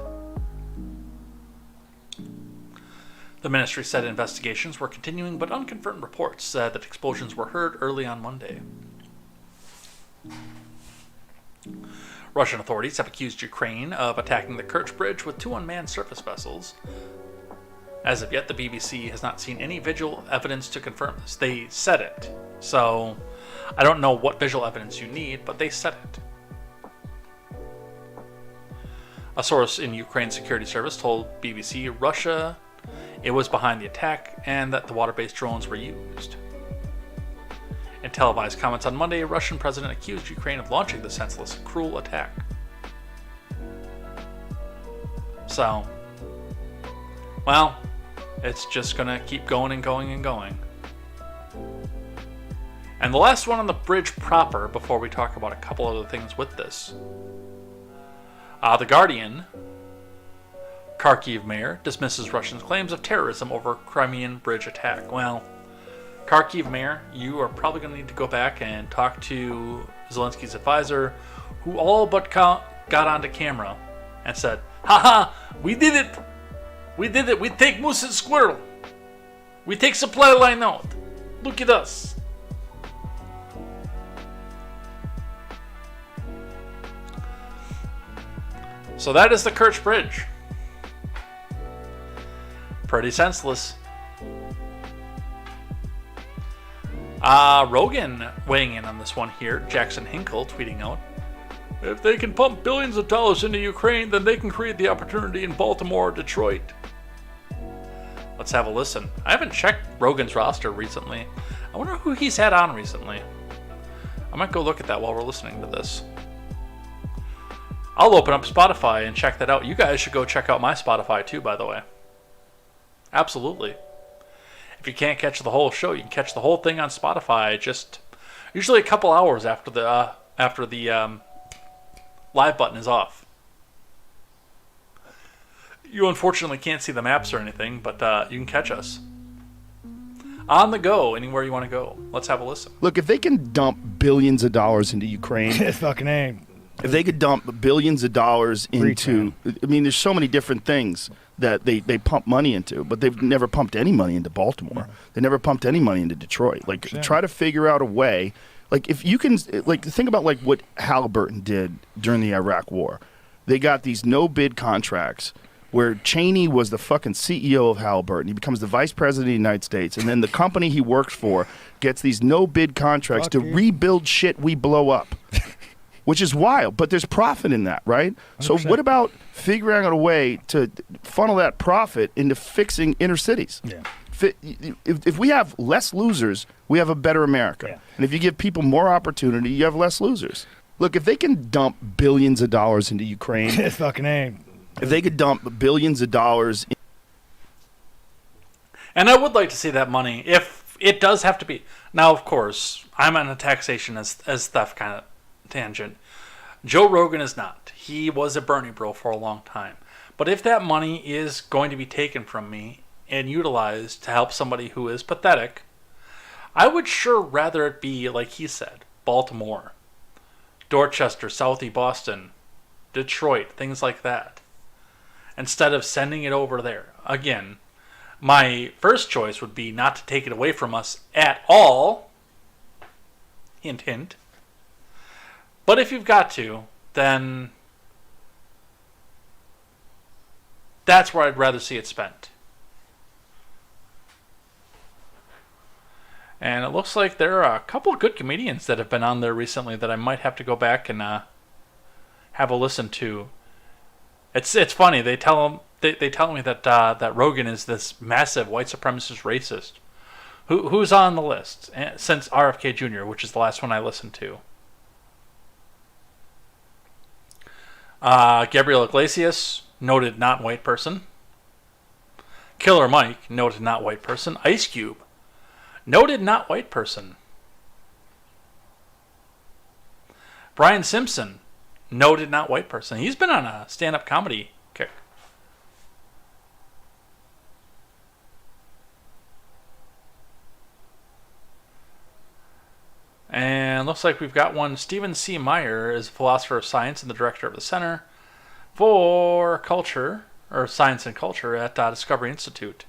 S1: The ministry said investigations were continuing, but unconfirmed reports said that explosions were heard early on Monday. Russian authorities have accused Ukraine of attacking the Kerch Bridge with 2 unmanned surface vessels. As of yet, the BBC has not seen any visual evidence to confirm this. They said it. So, I don't know what visual evidence you need, but they said it. A source in Ukraine's security service told BBC Russia it was behind the attack and that the water-based drones were used. In televised comments on Monday, a Russian president accused Ukraine of launching the senseless, cruel attack. So, well, it's just gonna keep going and going and going. And the last one on the bridge proper, before we talk about a couple other things with this. The Guardian, Kharkiv mayor dismisses Russian claims of terrorism over Crimean bridge attack. Well, Kharkiv mayor, you are probably going to need to go back and talk to Zelensky's advisor, who all but got onto camera and said, "Haha, we did it! We did it! We take moose and squirrel! We take supply line out! Look at us!" So that is the Kerch Bridge. Pretty senseless. Rogan weighing in on this one here. Jackson Hinkle tweeting out, if they can pump billions of dollars into Ukraine, then they can create the opportunity in Baltimore or Detroit. Let's have a listen. I haven't checked Rogan's roster recently. I wonder who he's had on recently. I might go look at that while we're listening to this. I'll open up Spotify and check that out. You guys should go check out my Spotify too, by the way. Absolutely. If you can't catch the whole show, you can catch the whole thing on Spotify. Just usually a couple hours after the live button is off. You unfortunately can't see the maps or anything, but you can catch us on the go anywhere you want to go. Let's have a listen.
S2: Look, if they can dump billions of dollars into Ukraine,
S3: fucking A.
S2: If they could dump billions of dollars into, I mean, there's so many different things that they pump money into, but they've never pumped any money into Baltimore. They never pumped any money into Detroit. Like, try to figure out a way. Like, if you can, like, think about like what Halliburton did during the Iraq War. They got these no-bid contracts where Cheney was the fucking CEO of Halliburton. He becomes the vice president of the United States, and then the company he works for gets these no-bid contracts to rebuild shit we blow up. Which is wild, but there's profit in that, right? 100%. So what about figuring out a way to funnel that profit into fixing inner cities?
S3: Yeah.
S2: If we have less losers, we have a better America. Yeah. And if you give people more opportunity, you have less losers. Look, if they can dump billions of dollars into Ukraine,
S3: fucking A.
S2: If they could dump billions of dollars,
S1: and I would like to see that money. If it does have to be now, of course, I'm on a taxation as theft kind of tangent. Joe Rogan is not. He was a Bernie bro for a long time. But if that money is going to be taken from me and utilized to help somebody who is pathetic, I would sure rather it be, like he said, Baltimore, Dorchester, Southie Boston, Detroit, things like that, instead of sending it over there. Again, my first choice would be not to take it away from us at all. Hint, hint. But if you've got to, then that's where I'd rather see it spent. And it looks like there are a couple of good comedians that have been on there recently that I might have to go back and have a listen to. It's funny. They tell me that that Rogan is this massive white supremacist racist. Who's on the list since RFK Jr., which is the last one I listened to. Gabriel Iglesias, noted not white person. Killer Mike, noted not white person. Ice Cube, noted not white person. Brian Simpson, noted not white person. He's been on a stand-up comedy kick. And looks like we've got one. Stephen C. Meyer is a philosopher of science and the director of the Center for Culture, or Science and Culture at Discovery Institute,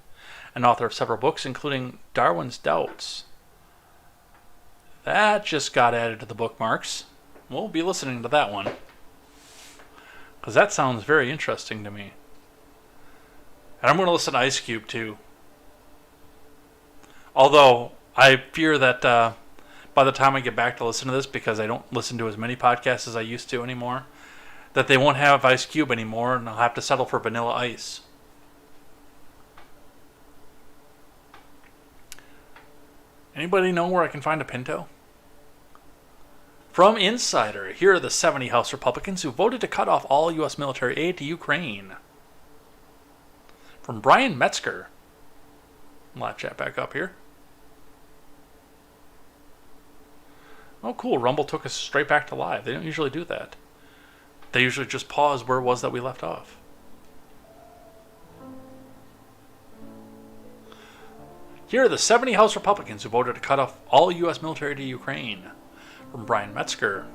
S1: and author of several books, including Darwin's Doubts. That just got added to the bookmarks. We'll be listening to that one, because that sounds very interesting to me. And I'm going to listen to Ice Cube, too. Although, I fear that by the time I get back to listen to this, because I don't listen to as many podcasts as I used to anymore, that they won't have Ice Cube anymore, and I'll have to settle for Vanilla Ice. Anybody know where I can find a Pinto? From Insider, here are the 70 House Republicans who voted to cut off all U.S. military aid to Ukraine. From Brian Metzger. Live chat back up here. Oh, cool. Rumble took us straight back to live. They don't usually do that. They usually just pause where it was that we left off. Here are the 70 House Republicans who voted to cut off all U.S. military to Ukraine. From Brian Metzger.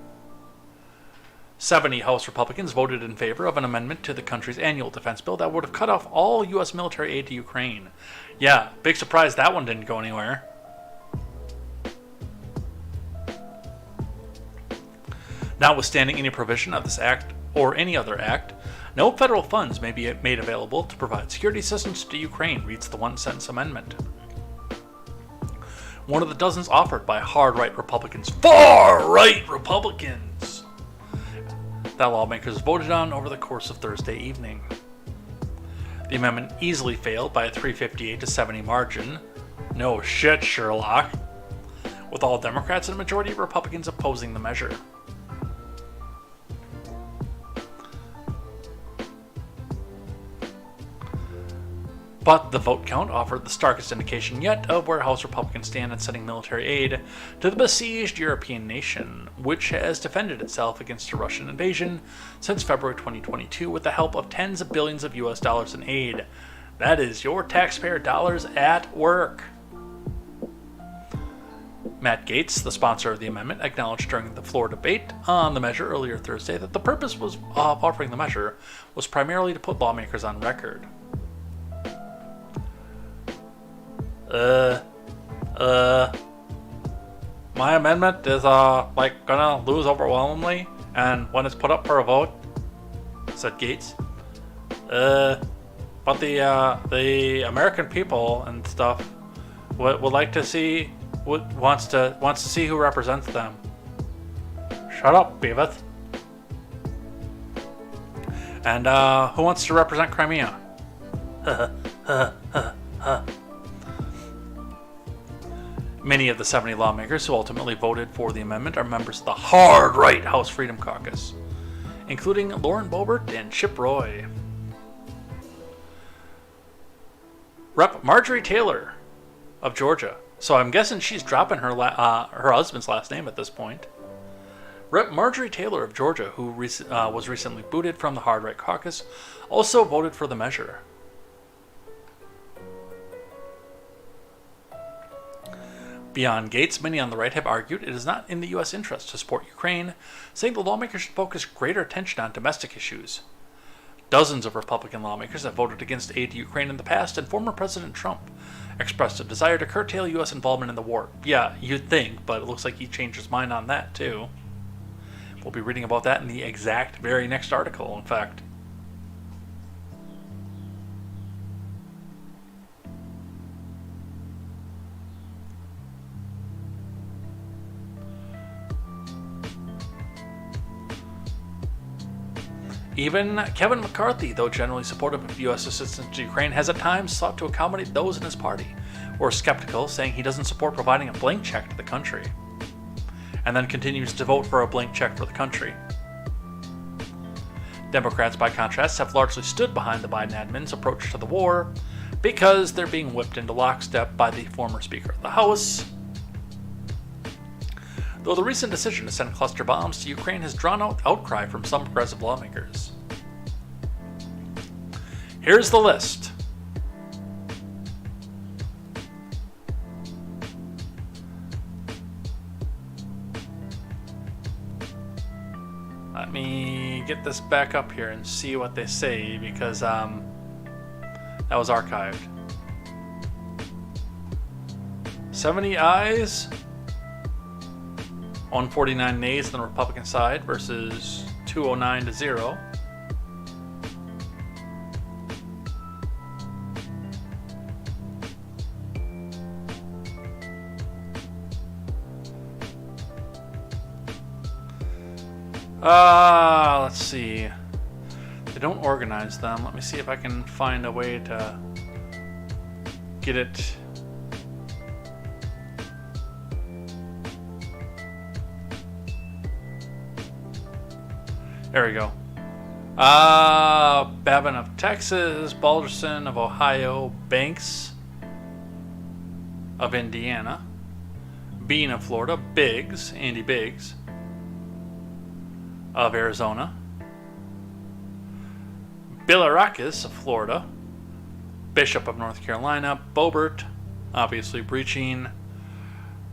S1: 70 House Republicans voted in favor of an amendment to the country's annual defense bill that would have cut off all U.S. military aid to Ukraine. Yeah, big surprise that one didn't go anywhere. Notwithstanding any provision of this act or any other act, no federal funds may be made available to provide security assistance to Ukraine, reads the one-sentence amendment. one of the dozens offered by hard-right Republicans. Far-right Republicans! That lawmakers voted on over the course of Thursday evening. The amendment easily failed by a 358 to 70 margin. No shit, Sherlock. With all Democrats and a majority of Republicans opposing the measure. But the vote count offered the starkest indication yet of where House Republicans stand in sending military aid to the besieged European nation, which has defended itself against a Russian invasion since February 2022 with the help of tens of billions of US dollars in aid. That is your taxpayer dollars at work. Matt Gaetz, the sponsor of the amendment, acknowledged during the floor debate on the measure earlier Thursday that the purpose of offering the measure was primarily to put lawmakers on record. My amendment is, gonna lose overwhelmingly, and when it's put up for a vote, said Gaetz. But the American people and stuff would like to see, wants to see who represents them. Shut up, Beavis. And, who wants to represent Crimea? Many of the 70 lawmakers who ultimately voted for the amendment are members of the hard-right House Freedom Caucus, including Lauren Boebert and Chip Roy. Rep. Marjorie Taylor of Georgia. So I'm guessing she's dropping her husband's last name at this point. Rep. Marjorie Taylor of Georgia, who was recently booted from the hard-right caucus, also voted for the measure. Beyond Gaetz, many on the right have argued it is not in the U.S. interest to support Ukraine, saying the lawmakers should focus greater attention on domestic issues. Dozens of Republican lawmakers have voted against aid to Ukraine in the past, and former President Trump expressed a desire to curtail U.S. involvement in the war. Yeah, you'd think, but it looks like he changed his mind on that, too. We'll be reading about that in the exact very next article, in fact. Even Kevin McCarthy, though generally supportive of U.S. assistance to Ukraine, has at times sought to accommodate those in his party who are skeptical, saying he doesn't support providing a blank check to the country, and then continues to vote for a blank check for the country. Democrats, by contrast, have largely stood behind the Biden admin's approach to the war because they're being whipped into lockstep by the former Speaker of the House. Though the recent decision to send cluster bombs to Ukraine has drawn out outcry from some progressive lawmakers. Here's the list. Let me get this back up here and see what they say, because that was archived. 70 ayes, 149 nays on the Republican side versus 209 to 0. Let's see. They don't organize them. Let me see if I can find a way to get it. There we go. Babin of Texas, Balderson of Ohio, Banks of Indiana, Bean of Florida, Biggs, Andy Biggs of Arizona, Bilirakis of Florida, Bishop of North Carolina, Boebert, obviously breaching,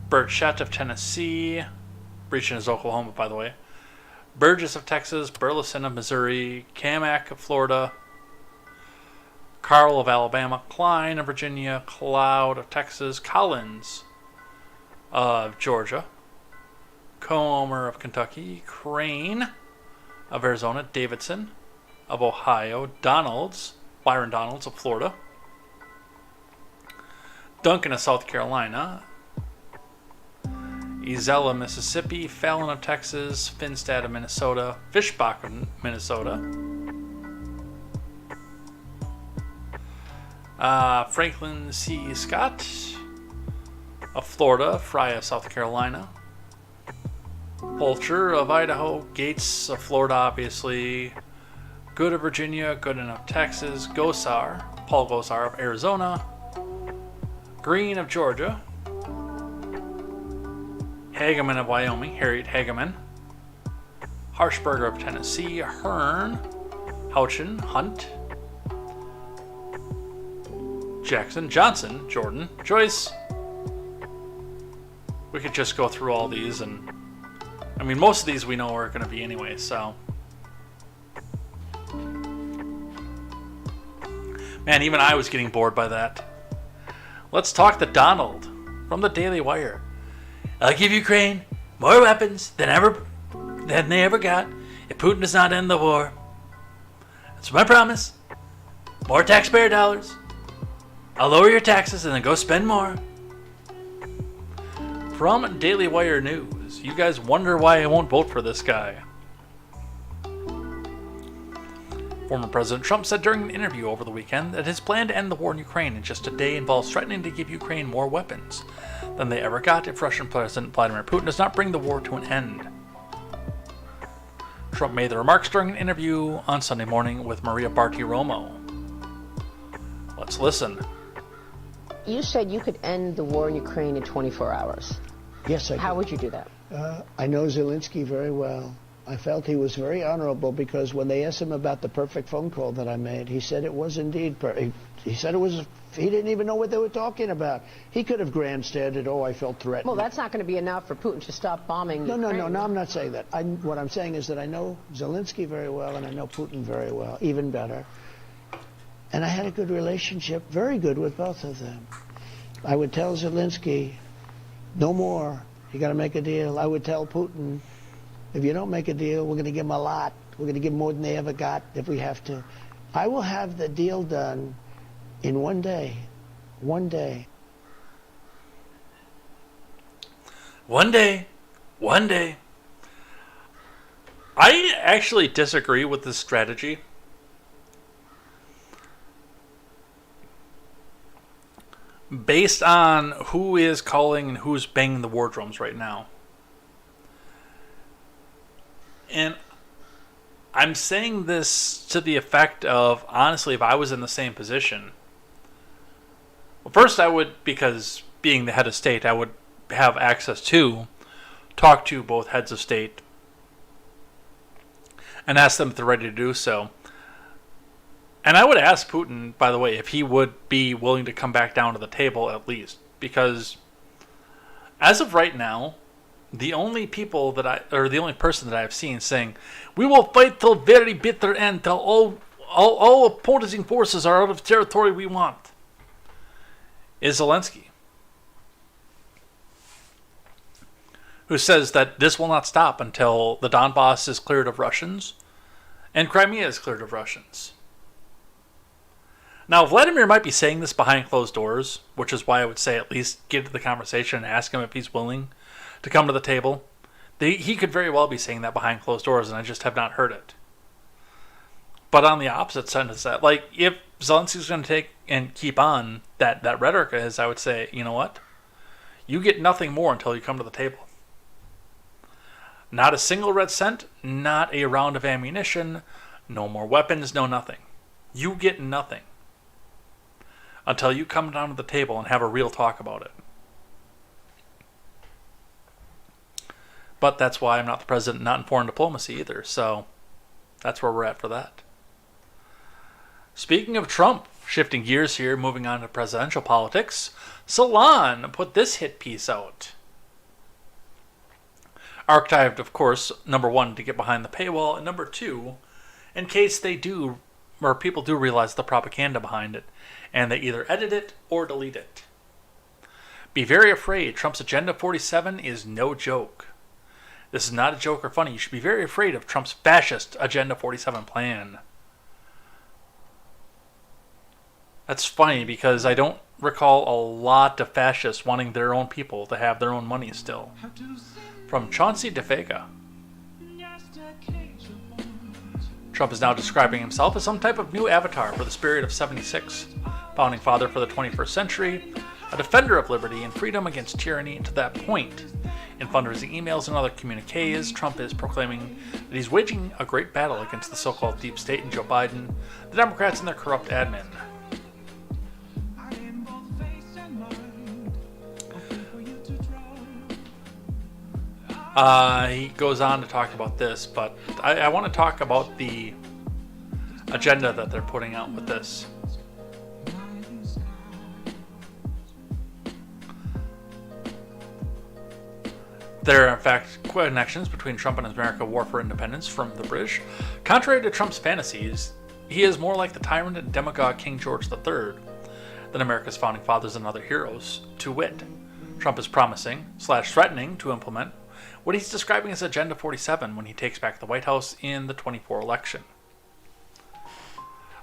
S1: Burchett of Tennessee, breaching is Oklahoma, by the way, Burgess of Texas, Burleson of Missouri, Kamak of Florida, Carl of Alabama, Klein of Virginia, Cloud of Texas, Collins of Georgia, Comer of Kentucky, Crane of Arizona, Davidson of Ohio, Byron Donalds of Florida, Duncan of South Carolina, Ezella, Mississippi, Fallon of Texas, Finstad of Minnesota, Fishbach of Minnesota, Franklin C. Scott of Florida, Fry of South Carolina, Pulcher of Idaho, Gates of Florida, obviously, Good of Virginia, Gooden of Texas, Paul Gosar of Arizona, Green of Georgia, Hageman of Wyoming, Harriet Hageman, Harshberger of Tennessee, Hearn, Houchin, Hunt, Jackson, Johnson, Jordan, Joyce. We could just go through all these, and I mean, most of these we know are going to be anyway, so. Man, even I was getting bored by that. Let's talk to Donald from the Daily Wire. I'll give Ukraine more weapons than they ever got if Putin does not end the war. That's my promise. More taxpayer dollars. I'll lower your taxes and then go spend more. From Daily Wire News, you guys wonder why I won't vote for this guy. Former President Trump said during an interview over the weekend that his plan to end the war in Ukraine in just a day involves threatening to give Ukraine more weapons than they ever got if Russian President Vladimir Putin does not bring the war to an end. Trump made the remarks during an interview on Sunday morning with Maria Bartiromo. Let's listen.
S3: You said you could end the war in Ukraine in 24 hours.
S4: Yes, I could.
S3: How would you do that?
S4: I know Zelensky very well. I felt he was very honorable because when they asked him about the perfect phone call that I made, he said it was indeed perfect. He said it was. He didn't even know what they were talking about. He could have grandstanded, oh, I felt threatened.
S3: Well, that's not going to be enough for Putin to stop bombing Ukraine.
S4: No, I'm not saying that. What I'm saying is that I know Zelensky very well and I know Putin very well, even better. And I had a good relationship, very good with both of them. I would tell Zelensky, no more. You got to make a deal. I would tell Putin, if you don't make a deal, we're going to give them a lot. We're going to give them more than they ever got if we have to. I will have the deal done in 1 day. 1 day.
S1: 1 day. 1 day. I actually disagree with this strategy. Based on who is calling and who's banging the war drums right now. And I'm saying this to the effect of, honestly, if I was in the same position, well, first I would, because being the head of state, I would have access to talk to both heads of state and ask them if they're ready to do so. And I would ask Putin, by the way, if he would be willing to come back down to the table at least. Because as of right now, the only person that I have seen saying, we will fight till very bitter end, till all opposing forces are out of territory we want, is Zelensky. Who says that this will not stop until the Donbass is cleared of Russians and Crimea is cleared of Russians. Now, Vladimir might be saying this behind closed doors, which is why I would say at least get into the conversation and ask him if he's willing to come to the table. He could very well be saying that behind closed doors, and I just have not heard it. But on the opposite side of that, like, if Zelensky's going to take and keep on that rhetoric is, I would say, you know what? You get nothing more until you come to the table. Not a single red cent, not a round of ammunition, no more weapons, no nothing. You get nothing until you come down to the table and have a real talk about it. But that's why I'm not the president, not in foreign diplomacy either, so that's where we're at for that. Speaking of Trump, shifting gears here, moving on to presidential politics, Salon put this hit piece out. Archived, of course, number one, to get behind the paywall, and number two, in case they do, or people do realize the propaganda behind it, and they either edit it or delete it. Be very afraid. Trump's Agenda 47 is no joke. This is not a joke or funny. You should be very afraid of Trump's fascist Agenda 47 plan. That's funny because I don't recall a lot of fascists wanting their own people to have their own money still. From Chauncey DeFega. Trump is now describing himself as some type of new avatar for the spirit of 76, founding father for the 21st century, a defender of liberty and freedom against tyranny, and to that point. In fundraising emails and other communiques, Trump is proclaiming that he's waging a great battle against the so-called deep state and Joe Biden, the Democrats and their corrupt admin. He goes on to talk about this, but I want to talk about the agenda that they're putting out with this. There are, in fact, connections between Trump and his America War for Independence from the British. Contrary to Trump's fantasies, he is more like the tyrant and demagogue King George III than America's founding fathers and other heroes. To wit, Trump is promising/threatening to implement what he's describing as Agenda 47 when he takes back the White House in the 24 election.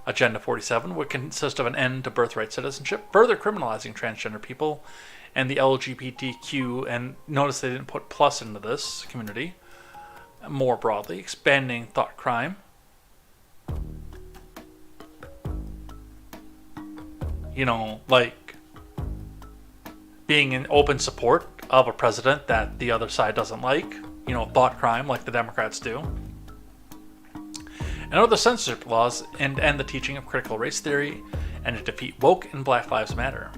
S1: Agenda 47 would consist of an end to birthright citizenship, further criminalizing transgender people and the LGBTQ, and notice they didn't put plus into this community, more broadly, expanding thought crime, like being in open support of a president that the other side doesn't like, thought crime like the Democrats do, and other censorship laws, and the teaching of critical race theory, and to defeat woke and Black Lives Matter.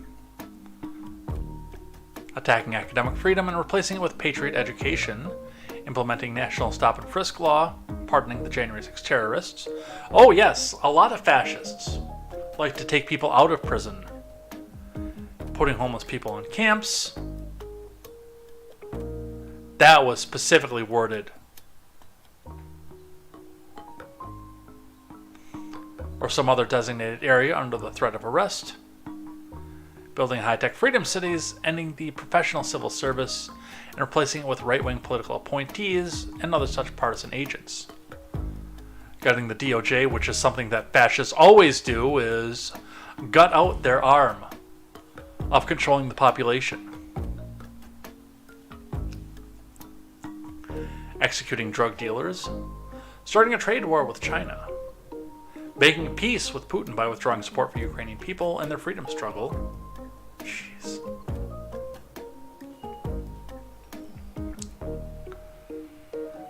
S1: Attacking academic freedom and replacing it with patriot education, implementing national stop and frisk law, pardoning the January 6 terrorists. Oh yes, a lot of fascists like to take people out of prison, putting homeless people in camps. That was specifically worded. Or some other designated area under the threat of arrest. Building high-tech freedom cities, ending the professional civil service, and replacing it with right-wing political appointees and other such partisan agents. Gutting the DOJ, which is something that fascists always do, is gut out their arm of controlling the population. Executing drug dealers, starting a trade war with China, making peace with Putin by withdrawing support for Ukrainian people and their freedom struggle. Jeez.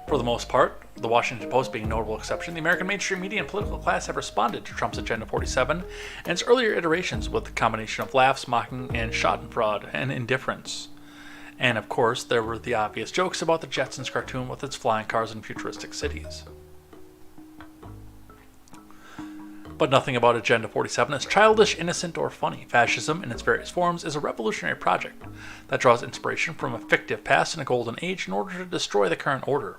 S1: For the most part, the Washington Post being a notable exception, the American mainstream media and political class have responded to Trump's Agenda 47 and its earlier iterations with a combination of laughs, mocking, and schadenfreude, and indifference. And of course, there were the obvious jokes about the Jetsons cartoon with its flying cars and futuristic cities. But nothing about Agenda 47 is childish, innocent, or funny. Fascism, in its various forms, is a revolutionary project that draws inspiration from a fictive past and a golden age in order to destroy the current order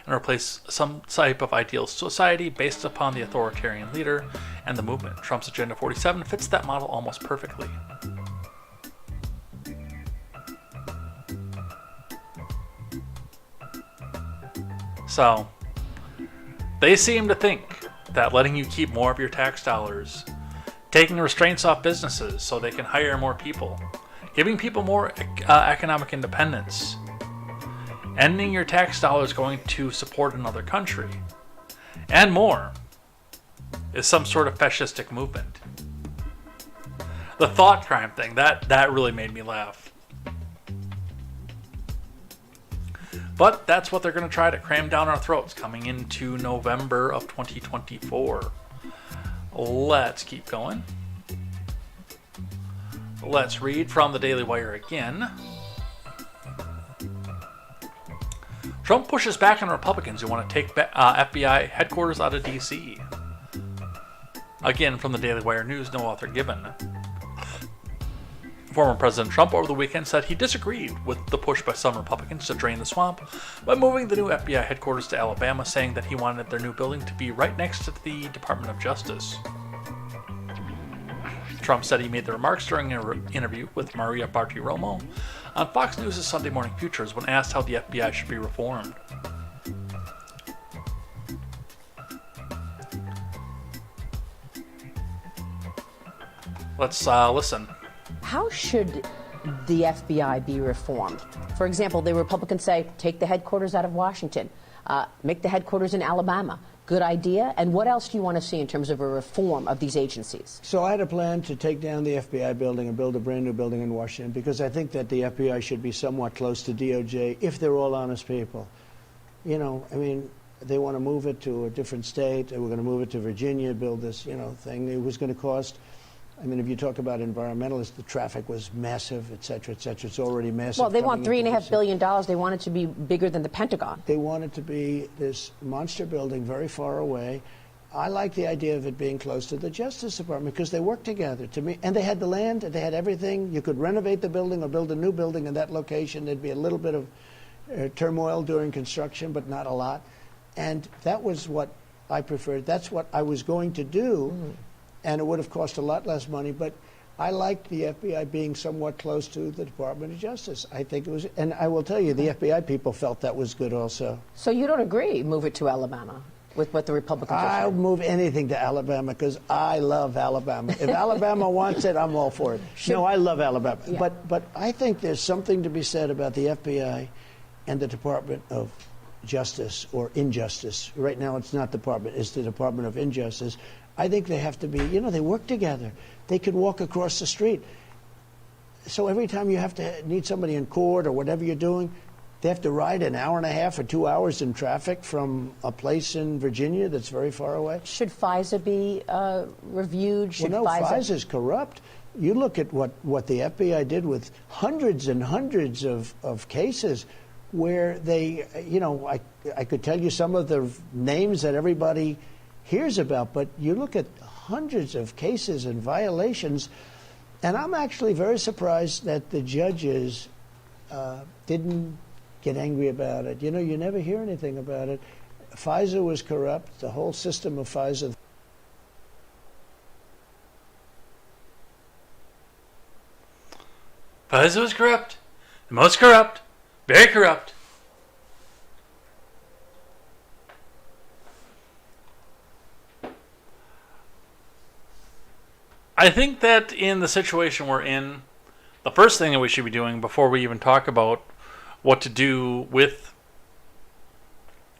S1: and replace some type of ideal society based upon the authoritarian leader and the movement. Trump's Agenda 47 fits that model almost perfectly. So, they seem to think that letting you keep more of your tax dollars, taking restraints off businesses so they can hire more people, giving people more economic independence, ending your tax dollars going to support another country, and more, is some sort of fascistic movement. The thought crime thing, that really made me laugh. But that's what they're going to try to cram down our throats coming into November of 2024. Let's keep going. Let's read from the Daily Wire again. Trump pushes back on Republicans who want to take FBI headquarters out of D.C. Again, from the Daily Wire News, no author given. Former President Trump over the weekend said he disagreed with the push by some Republicans to drain the swamp by moving the new FBI headquarters to Alabama, saying that he wanted their new building to be right next to the Department of Justice. Trump said he made the remarks during an interview with Maria Bartiromo on Fox News' Sunday Morning Futures when asked how the FBI should be reformed. Let's listen.
S3: How should the FBI be reformed? For example, the Republicans say, take the headquarters out of Washington, make the headquarters in Alabama. Good idea. And what else do you want to see in terms of a reform of these agencies?
S4: So I had a plan to take down the FBI building and build a brand new building in Washington because I think that the FBI should be somewhat close to DOJ if they're all honest people. You know, I mean, they want to move it to a different state. They were going to move it to Virginia, build this, you know, thing. It was going to cost, I mean, if you talk about environmentalists, the traffic was massive, et cetera, et cetera. It's already massive.
S3: Well, they want $3.5 billion. They want it to be bigger than the Pentagon.
S4: They want it to be this monster building very far away. I like the idea of it being close to the Justice Department because they work together. To me, and they had the land, they had everything. You could renovate the building or build a new building in that location. There'd be a little bit of turmoil during construction, but not a lot. And that was what I preferred. That's what I was going to do, and it would have cost a lot less money. But I liked the FBI being somewhat close to the Department of Justice. I think it was, and I will tell you, the FBI people felt that was good also.
S3: So you don't agree, move it to Alabama, with what the Republicans are saying?
S4: I'll move anything to Alabama because I love Alabama. If Alabama wants it, I'm all for it. No, I love Alabama.
S3: Yeah.
S4: But I think there's something to be said about the FBI and the Department of Justice or Injustice. Right now it's not Department, it's the Department of Injustice. I think they have to be, you know, they work together. They could walk across the street. So every time you have to need somebody in court or whatever you're doing, they have to ride an hour and a half or 2 hours in traffic from a place in Virginia that's very far away.
S3: Should FISA be reviewed? Should
S4: Well, no,
S3: FISA
S4: FISA's corrupt. You look at what the FBI did with hundreds and hundreds of cases where they, you know, I could tell you some of the names that everybody hears about, but you look at hundreds of cases and violations, and I'm actually very surprised that the judges didn't get angry about it. You know, you never hear anything about it. FISA was corrupt, the whole system of FISA.
S1: FISA was corrupt. The most corrupt. Very corrupt. I think that in the situation we're in, the first thing that we should be doing before we even talk about what to do with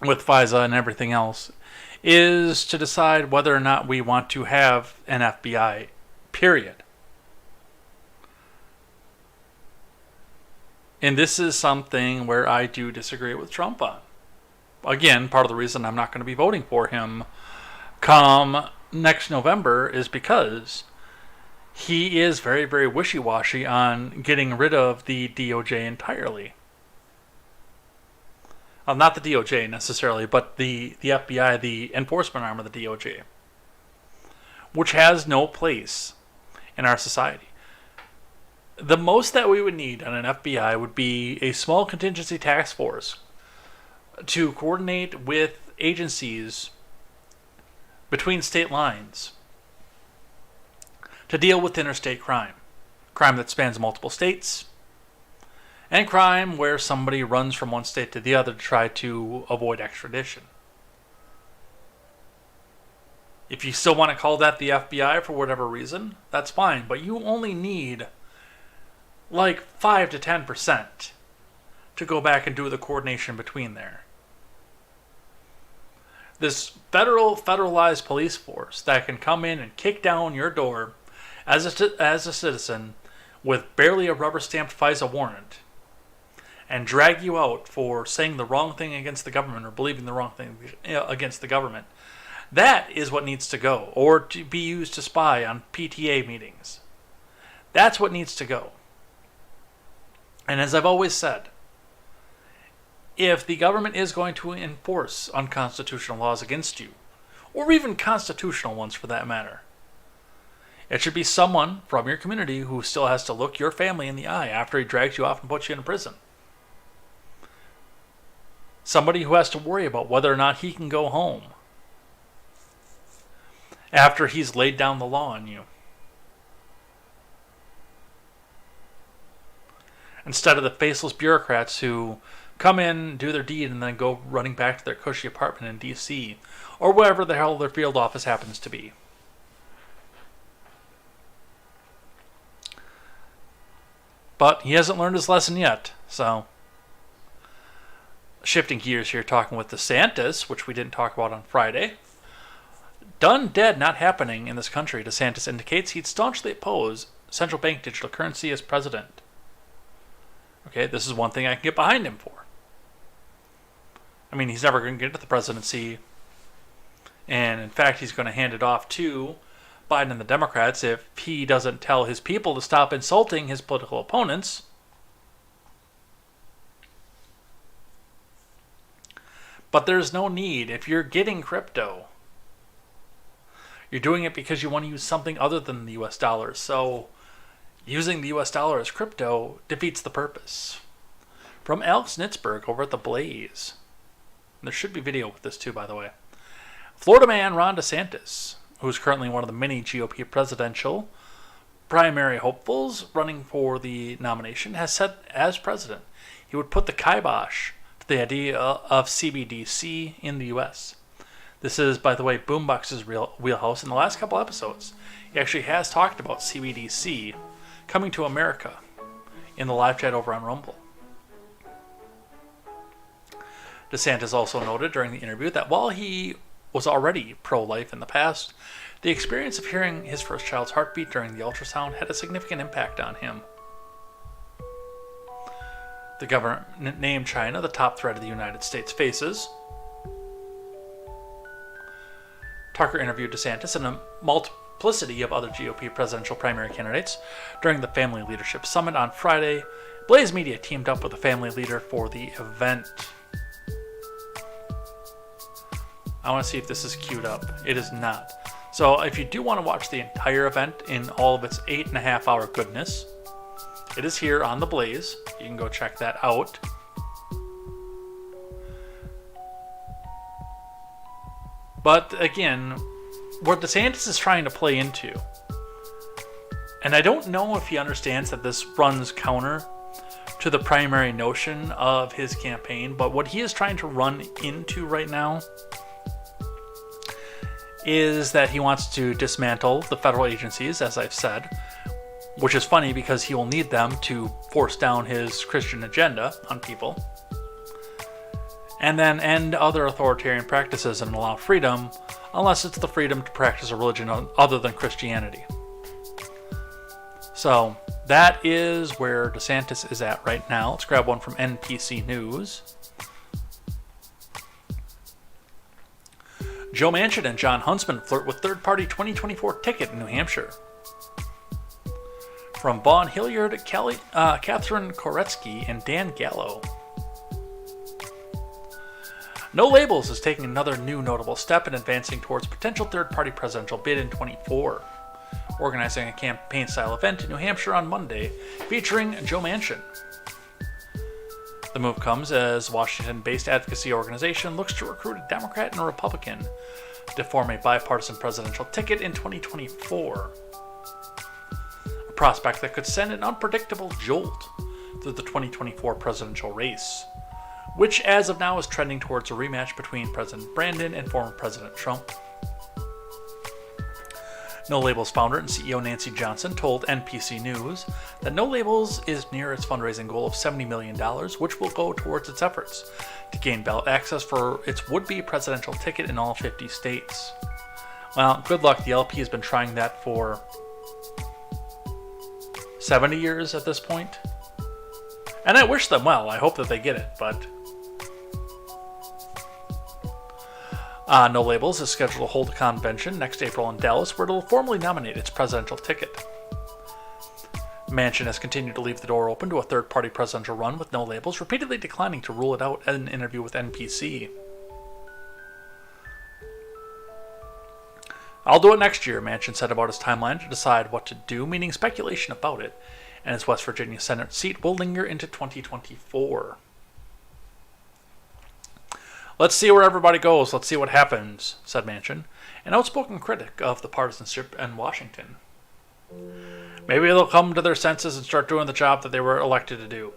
S1: FISA and everything else is to decide whether or not we want to have an FBI, period. And this is something where I do disagree with Trump on. Again, part of the reason I'm not going to be voting for him come next November is because he is very, very wishy-washy on getting rid of the DOJ entirely. Not the DOJ necessarily, but the FBI, the enforcement arm of the DOJ, which has no place in our society. The most that we would need on an FBI would be a small contingency task force to coordinate with agencies between state lines to deal with interstate crime. Crime that spans multiple states, and crime where somebody runs from one state to the other to try to avoid extradition. If you still want to call that the FBI for whatever reason, that's fine, but you only need like 5 to 10% to go back and do the coordination between there. This federalized police force that can come in and kick down your door as a citizen with barely a rubber-stamped FISA warrant and drag you out for saying the wrong thing against the government or believing the wrong thing against the government, that is what needs to go, or to be used to spy on PTA meetings. That's what needs to go. And as I've always said, if the government is going to enforce unconstitutional laws against you, or even constitutional ones for that matter, it should be someone from your community who still has to look your family in the eye after he drags you off and puts you in prison. Somebody who has to worry about whether or not he can go home after he's laid down the law on you. Instead of the faceless bureaucrats who come in, do their deed, and then go running back to their cushy apartment in D.C. or wherever the hell their field office happens to be. But he hasn't learned his lesson yet. So, shifting gears here, talking with DeSantis, which we didn't talk about on Friday. Done, dead, not happening in this country, DeSantis indicates he'd staunchly oppose central bank digital currency as president. Okay, this is one thing I can get behind him for. I mean, he's never going to get to the presidency. And in fact, he's going to hand it off to Biden and the Democrats if he doesn't tell his people to stop insulting his political opponents. But there's no need. If you're getting crypto, you're doing it because you want to use something other than the US dollar. So using the US dollar as crypto defeats the purpose. From Alex Nitzberg over at The Blaze. There should be video with this too, by the way. Florida man Ron DeSantis, who is currently one of the many GOP presidential primary hopefuls running for the nomination, has said as president he would put the kibosh to the idea of CBDC in the U.S. This is, by the way, Boombox's wheelhouse. In the last couple episodes, he actually has talked about CBDC coming to America in the live chat over on Rumble. DeSantis also noted during the interview that while he was already pro-life in the past, the experience of hearing his first child's heartbeat during the ultrasound had a significant impact on him. The government named China the top threat the United States faces. Tucker interviewed DeSantis and a multiplicity of other GOP presidential primary candidates during the Family Leadership Summit on Friday. Blaze Media teamed up with a family leader for the event. I want to see if this is queued up. It is not. So if you do want to watch the entire event in all of its 8.5 hour goodness, it is here on The Blaze. You can go check that out. But again, what DeSantis is trying to play into, and I don't know if he understands that this runs counter to the primary notion of his campaign, but what he is trying to run into right now is that he wants to dismantle the federal agencies, as I've said, which is funny because he will need them to force down his Christian agenda on people, and then end other authoritarian practices and allow freedom, unless it's the freedom to practice a religion other than Christianity. So that is where DeSantis is at right now. Let's grab one from NPC News. Joe Manchin and John Huntsman flirt with third-party 2024 ticket in New Hampshire. From Vaughn Hilliard, Catherine Koretsky, and Dan Gallo. No Labels is taking another new notable step in advancing towards potential third-party presidential bid in 24, organizing a campaign-style event in New Hampshire on Monday featuring Joe Manchin. The move comes as Washington-based advocacy organization looks to recruit a Democrat and a Republican to form a bipartisan presidential ticket in 2024. A prospect that could send an unpredictable jolt through the 2024 presidential race, which as of now is trending towards a rematch between President Brandon and former President Trump. No Labels founder and CEO Nancy Johnson told NPC News that No Labels is near its fundraising goal of $70 million, which will go towards its efforts to gain ballot access for its would-be presidential ticket in all 50 states. Well, good luck. The LP has been trying that for 70 years at this point. And I wish them well. I hope that they get it, but No Labels is scheduled to hold a convention next April in Dallas where it will formally nominate its presidential ticket. Manchin has continued to leave the door open to a third-party presidential run with No Labels, repeatedly declining to rule it out in an interview with NPC. I'll do it next year, Manchin said about his timeline to decide what to do, meaning speculation about it, and his West Virginia Senate seat will linger into 2024. Let's see where everybody goes. Let's see what happens, said Manchin, an outspoken critic of the partisanship in Washington. Maybe they'll come to their senses and start doing the job that they were elected to do.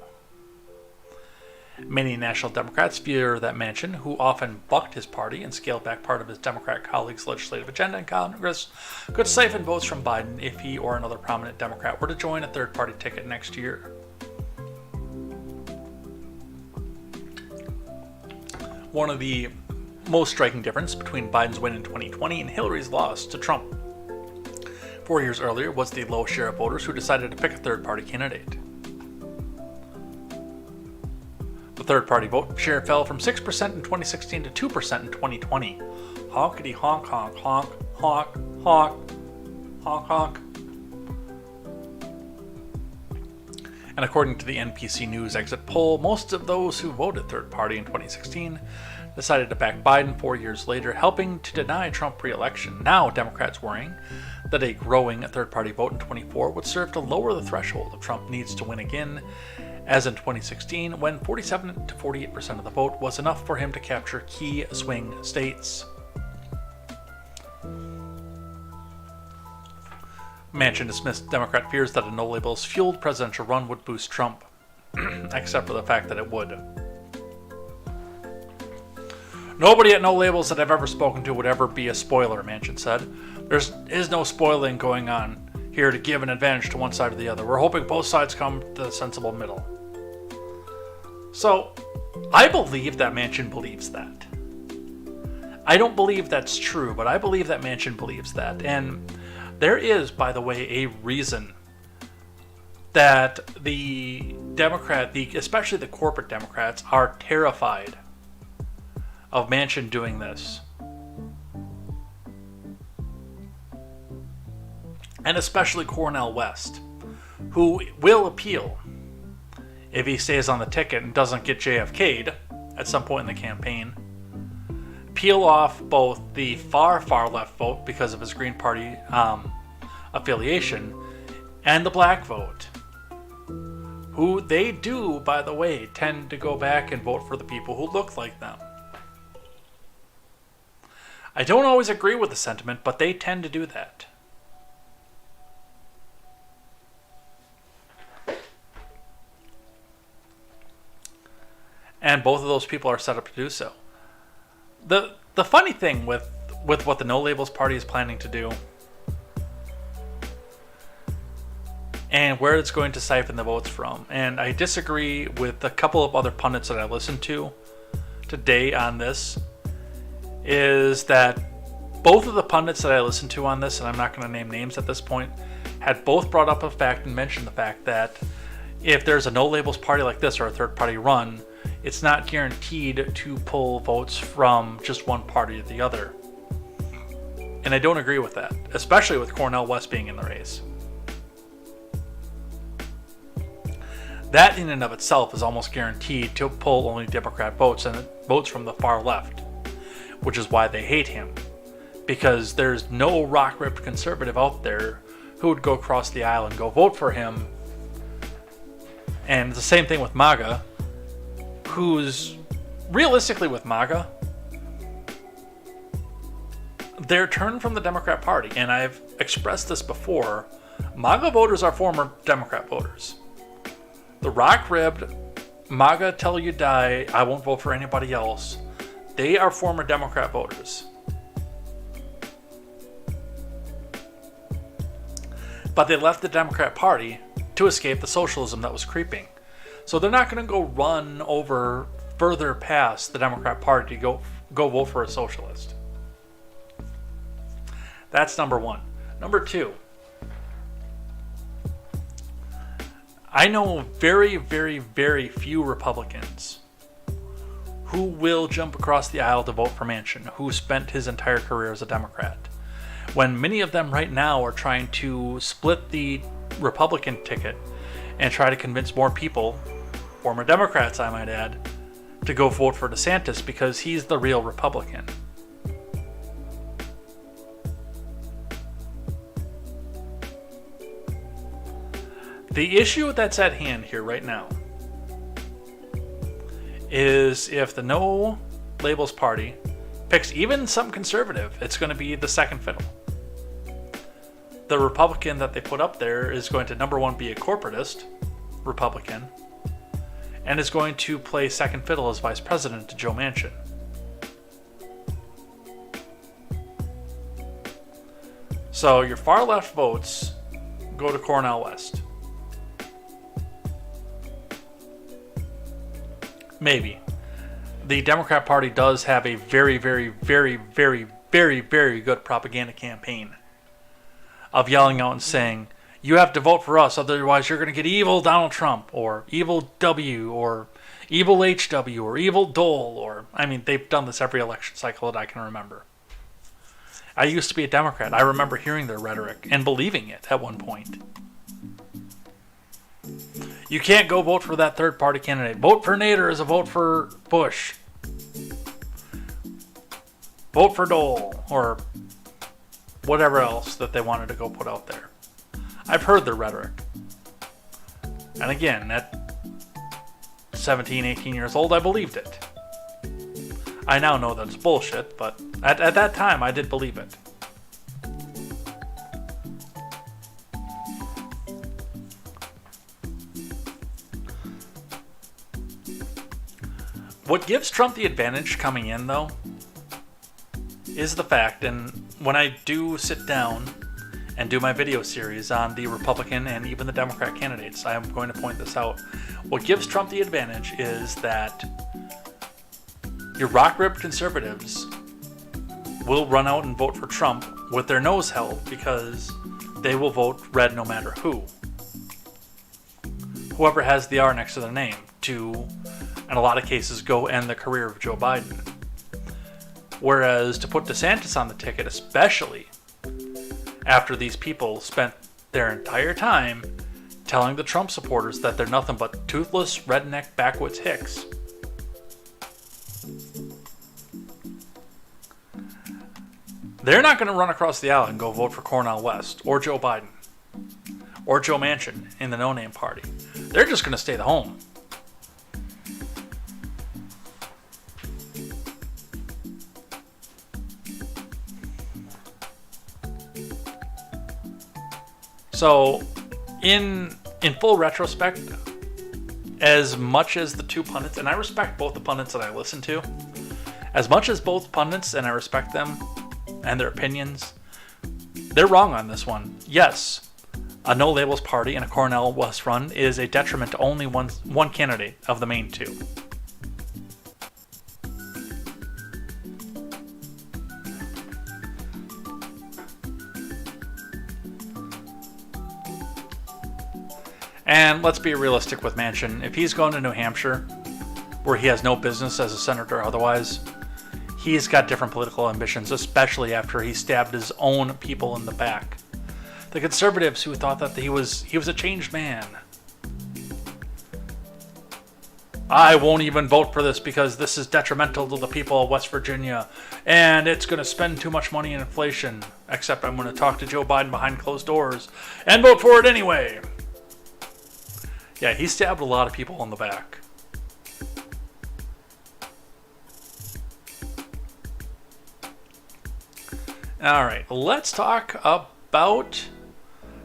S1: Many national Democrats fear that Manchin, who often bucked his party and scaled back part of his Democrat colleagues' legislative agenda in Congress, could siphon votes from Biden if he or another prominent Democrat were to join a third-party ticket next year. one of the most striking differences between Biden's win in 2020 and Hillary's loss to Trump 4 years earlier was the low share of voters who decided to pick a third-party candidate. The third-party vote share fell from 6% in 2016 to 2% in 2020. Honkity honk honk honk honk honk honk honk. And according to the NPC News exit poll, most of those who voted third party in 2016 decided to back Biden 4 years later, helping to deny Trump re-election. Now, Democrats worrying that a growing third-party vote in 24 would serve to lower the threshold if Trump needs to win again, as in 2016, when 47 to 48% of the vote was enough for him to capture key swing states. Manchin dismissed Democrat fears that a no-labels fueled presidential run would boost Trump, except for the fact that it would. Nobody at No Labels that I've ever spoken to would ever be a spoiler, Manchin said. There is no spoiling going on here to give an advantage to one side or the other. We're hoping both sides come to the sensible middle. So, I believe that Manchin believes that. I don't believe that's true, but I believe that Manchin believes that. And there is, by the way, a reason that the especially the corporate Democrats, are terrified of Manchin doing this. And especially Cornel West, who will appeal if he stays on the ticket and doesn't get JFK'd at some point in the campaign. Peel off both the far left vote because of his Green Party affiliation and the black vote, who they do, by the way, tend to go back and vote for the people who look like them. I don't always agree with the sentiment, but they tend to do that. And both of those people are set up to do so. The funny thing with what the No Labels Party is planning to do, and where it's going to siphon the votes from, and I disagree with a couple of other pundits that I listened to today on this, is that both of the pundits that I listened to on this, and I'm not going to name names at this point, had both brought up a fact and mentioned the fact that if there's a No Labels Party like this, or a third party run, it's not guaranteed to pull votes from just one party or the other. And I don't agree with that, especially with Cornel West being in the race. That in and of itself is almost guaranteed to pull only Democrat votes, and votes from the far left, which is why they hate him. Because there's no rock-ripped conservative out there who would go across the aisle and go vote for him. And the same thing with MAGA, who's realistically with MAGA, they're turned from the Democrat Party. And I've expressed this before. MAGA voters are former Democrat voters. The rock-ribbed, MAGA till you die, I won't vote for anybody else, they are former Democrat voters. But they left the Democrat Party to escape the socialism that was creeping. So they're not going to go run over further past the Democrat Party to go vote for a socialist. That's number one. Number two, I know very, very, very few Republicans who will jump across the aisle to vote for Manchin, who spent his entire career as a Democrat, when many of them right now are trying to split the Republican ticket and try to convince more people, former Democrats I might add, to go vote for DeSantis because he's the real Republican. The issue that's at hand here right now is if the No Labels Party picks even some conservative, it's going to be the second fiddle. The Republican that they put up there is going to, number one, be a corporatist Republican, and is going to play second fiddle as vice president to Joe Manchin. So your far left votes go to Cornel West. Maybe. the Democrat Party does have a very, very, very, very, very, very good propaganda campaign of yelling out and saying, you have to vote for us, otherwise you're going to get evil Donald Trump, or evil W, or evil HW, or evil Dole, or, I mean, they've done this every election cycle that I can remember. I used to be a Democrat. I remember hearing their rhetoric and believing it at one point. You can't go vote for that third-party candidate. Vote for Nader as a vote for Bush. Vote for Dole, or whatever else that they wanted to go put out there. I've heard their rhetoric. And again, at 17, 18 years old, I believed it. I now know that it's bullshit, but at that time, I did believe it. What gives Trump the advantage coming in, though, is the fact, and when I do sit down and do my video series on the Republican and even the Democrat candidates, I am going to point this out. What gives Trump the advantage is that your rock-ribbed conservatives will run out and vote for Trump with their nose held because they will vote red no matter who. Whoever has the R next to their name to, in a lot of cases, go end the career of Joe Biden. Whereas to put DeSantis on the ticket, especially after these people spent their entire time telling the Trump supporters that they're nothing but toothless, redneck, backwoods hicks, they're not going to run across the aisle and go vote for Cornel West or Joe Biden or Joe Manchin in the no-name party. They're just going to stay at home. So, in full retrospect, as much as the two pundits, and I respect both the pundits that I listen to, as much as both pundits, and I respect them and their opinions, they're wrong on this one. Yes, a no-labels party and a Cornel West run is a detriment to only one candidate of the main two. And let's be realistic with Manchin. If he's going to New Hampshire, where he has no business as a senator otherwise, he's got different political ambitions, especially after he stabbed his own people in the back. The conservatives who thought that he was a changed man. I won't even vote for this because this is detrimental to the people of West Virginia, and it's going to spend too much money in inflation, except I'm going to talk to Joe Biden behind closed doors and vote for it anyway. Yeah, he stabbed a lot of people in the back. All right, let's talk about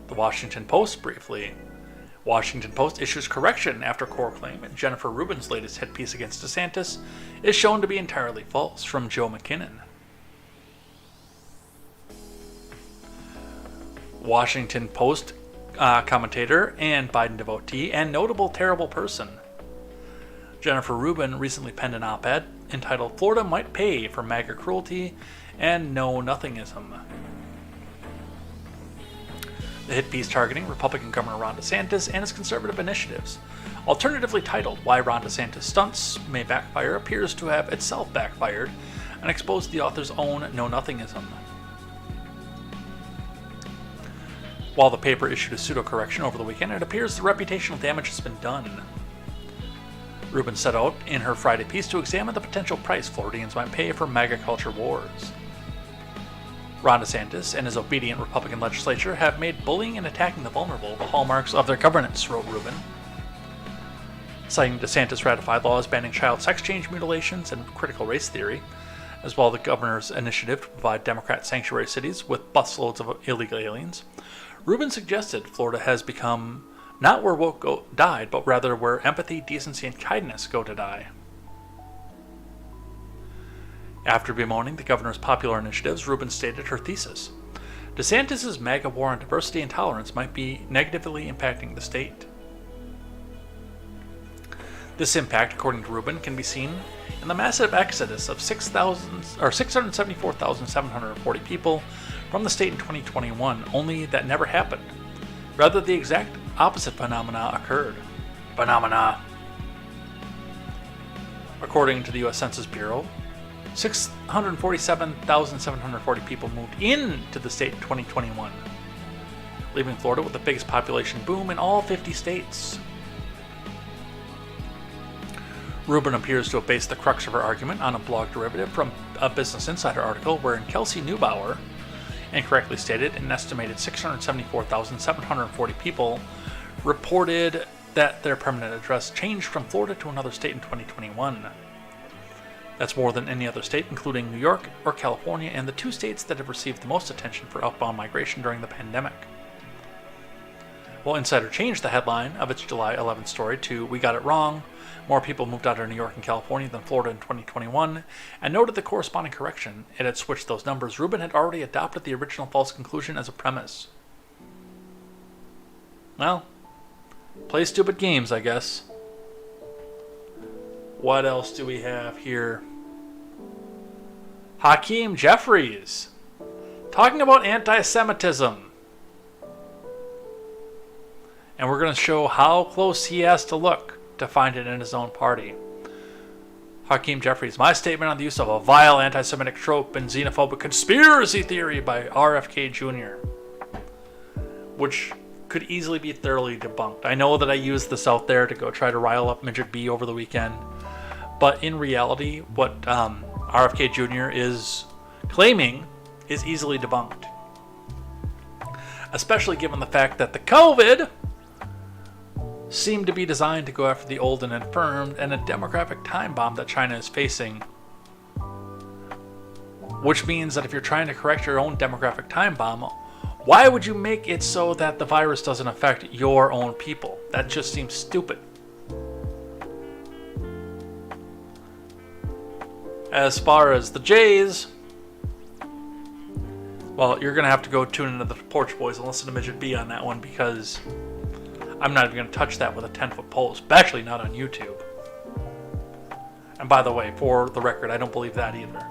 S1: the Washington Post briefly. Washington Post issues correction after court claim Jennifer Rubin's latest hit piece against DeSantis is shown to be entirely false, from Joe McKinnon. Washington Post commentator and Biden devotee and notable terrible person Jennifer Rubin recently penned an op-ed entitled "Florida Might Pay for MAGA Cruelty and Know-Nothingism." The hit piece targeting Republican Governor Ron DeSantis and his conservative initiatives, alternatively titled "Why Ron DeSantis Stunts May Backfire," appears to have itself backfired and exposed the author's own know-nothingism. While the paper issued a pseudo-correction over the weekend, it appears the reputational damage has been done. Rubin set out in her Friday piece to examine the potential price Floridians might pay for MAGA culture wars. Ron DeSantis and his obedient Republican legislature have made bullying and attacking the vulnerable the hallmarks of their governance, wrote Rubin. Citing DeSantis' ratified laws banning child sex change mutilations and critical race theory, as well as the governor's initiative to provide Democrat sanctuary cities with busloads of illegal aliens, Rubin suggested Florida has become not where woke died, but rather where empathy, decency, and kindness go to die. After bemoaning the governor's popular initiatives, Rubin stated her thesis: DeSantis' MAGA war on diversity and tolerance might be negatively impacting the state. This impact, according to Rubin, can be seen in the massive exodus of 674,740 people from the state in 2021, only that never happened. Rather, the exact opposite phenomena occurred. According to the U.S. Census Bureau, 647,740 people moved into the state in 2021, leaving Florida with the biggest population boom in all 50 states. Rubin appears to have based the crux of her argument on a blog derivative from a Business Insider article wherein Kelsey Neubauer incorrectly stated an estimated 674,740 people reported that their permanent address changed from Florida to another state in 2021. That's more than any other state, including New York or California, and the two states that have received the most attention for outbound migration during the pandemic. Well, Insider changed the headline of its July 11th story to "We Got It Wrong. More people moved out of New York and California than Florida in 2021," and noted the corresponding correction. It had switched those numbers. Rubin had already adopted the original false conclusion as a premise. Well, play stupid games, I guess. What else do we have here? Hakeem Jeffries talking about anti-Semitism. And we're going to show how close he has to look to find it in his own party. Hakeem Jeffries, my statement on the use of a vile anti-Semitic trope and xenophobic conspiracy theory by RFK Jr., which could easily be thoroughly debunked. I know that I used this out there to go try to rile up Midget B over the weekend, but in reality, what RFK Jr. is claiming is easily debunked. Especially given the fact that the COVID seemed to be designed to go after the old and infirmed, and a demographic time bomb that China is facing. Which means that if you're trying to correct your own demographic time bomb, why would you make it so that the virus doesn't affect your own people? That just seems stupid. As far as the Jays, well, you're going to have to go tune into the Porch Boys and listen to Midget B on that one, because I'm not even going to touch that with a 10-foot pole, especially not on YouTube. And by the way, for the record, I don't believe that either.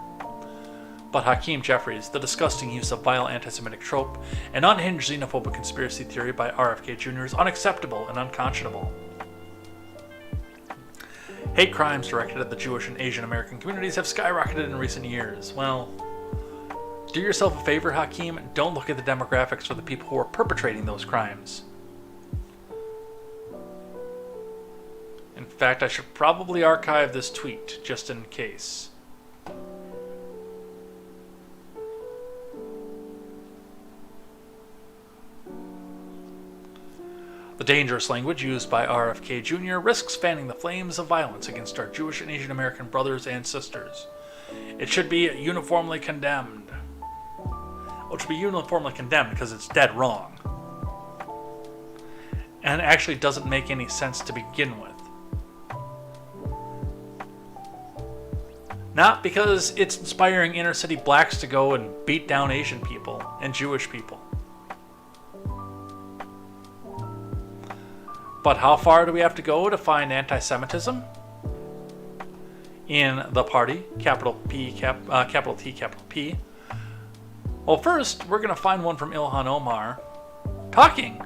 S1: But Hakeem Jeffries, the disgusting use of vile anti-Semitic trope and unhinged xenophobic conspiracy theory by RFK Jr. is unacceptable and unconscionable. Hate crimes directed at the Jewish and Asian American communities have skyrocketed in recent years. Well, do yourself a favor, Hakeem, don't look at the demographics for the people who are perpetrating those crimes. In fact, I should probably archive this tweet, just in case. The dangerous language used by RFK Jr. risks fanning the flames of violence against our Jewish and Asian American brothers and sisters. It should be uniformly condemned. Well, it should be uniformly condemned because it's dead wrong. And it actually doesn't make any sense to begin with. Not because it's inspiring inner city blacks to go and beat down Asian people and Jewish people. But how far do we have to go to find anti-Semitism in the party? Capital P, capital T, capital P. Well, first, we're going to find one from Ilhan Omar talking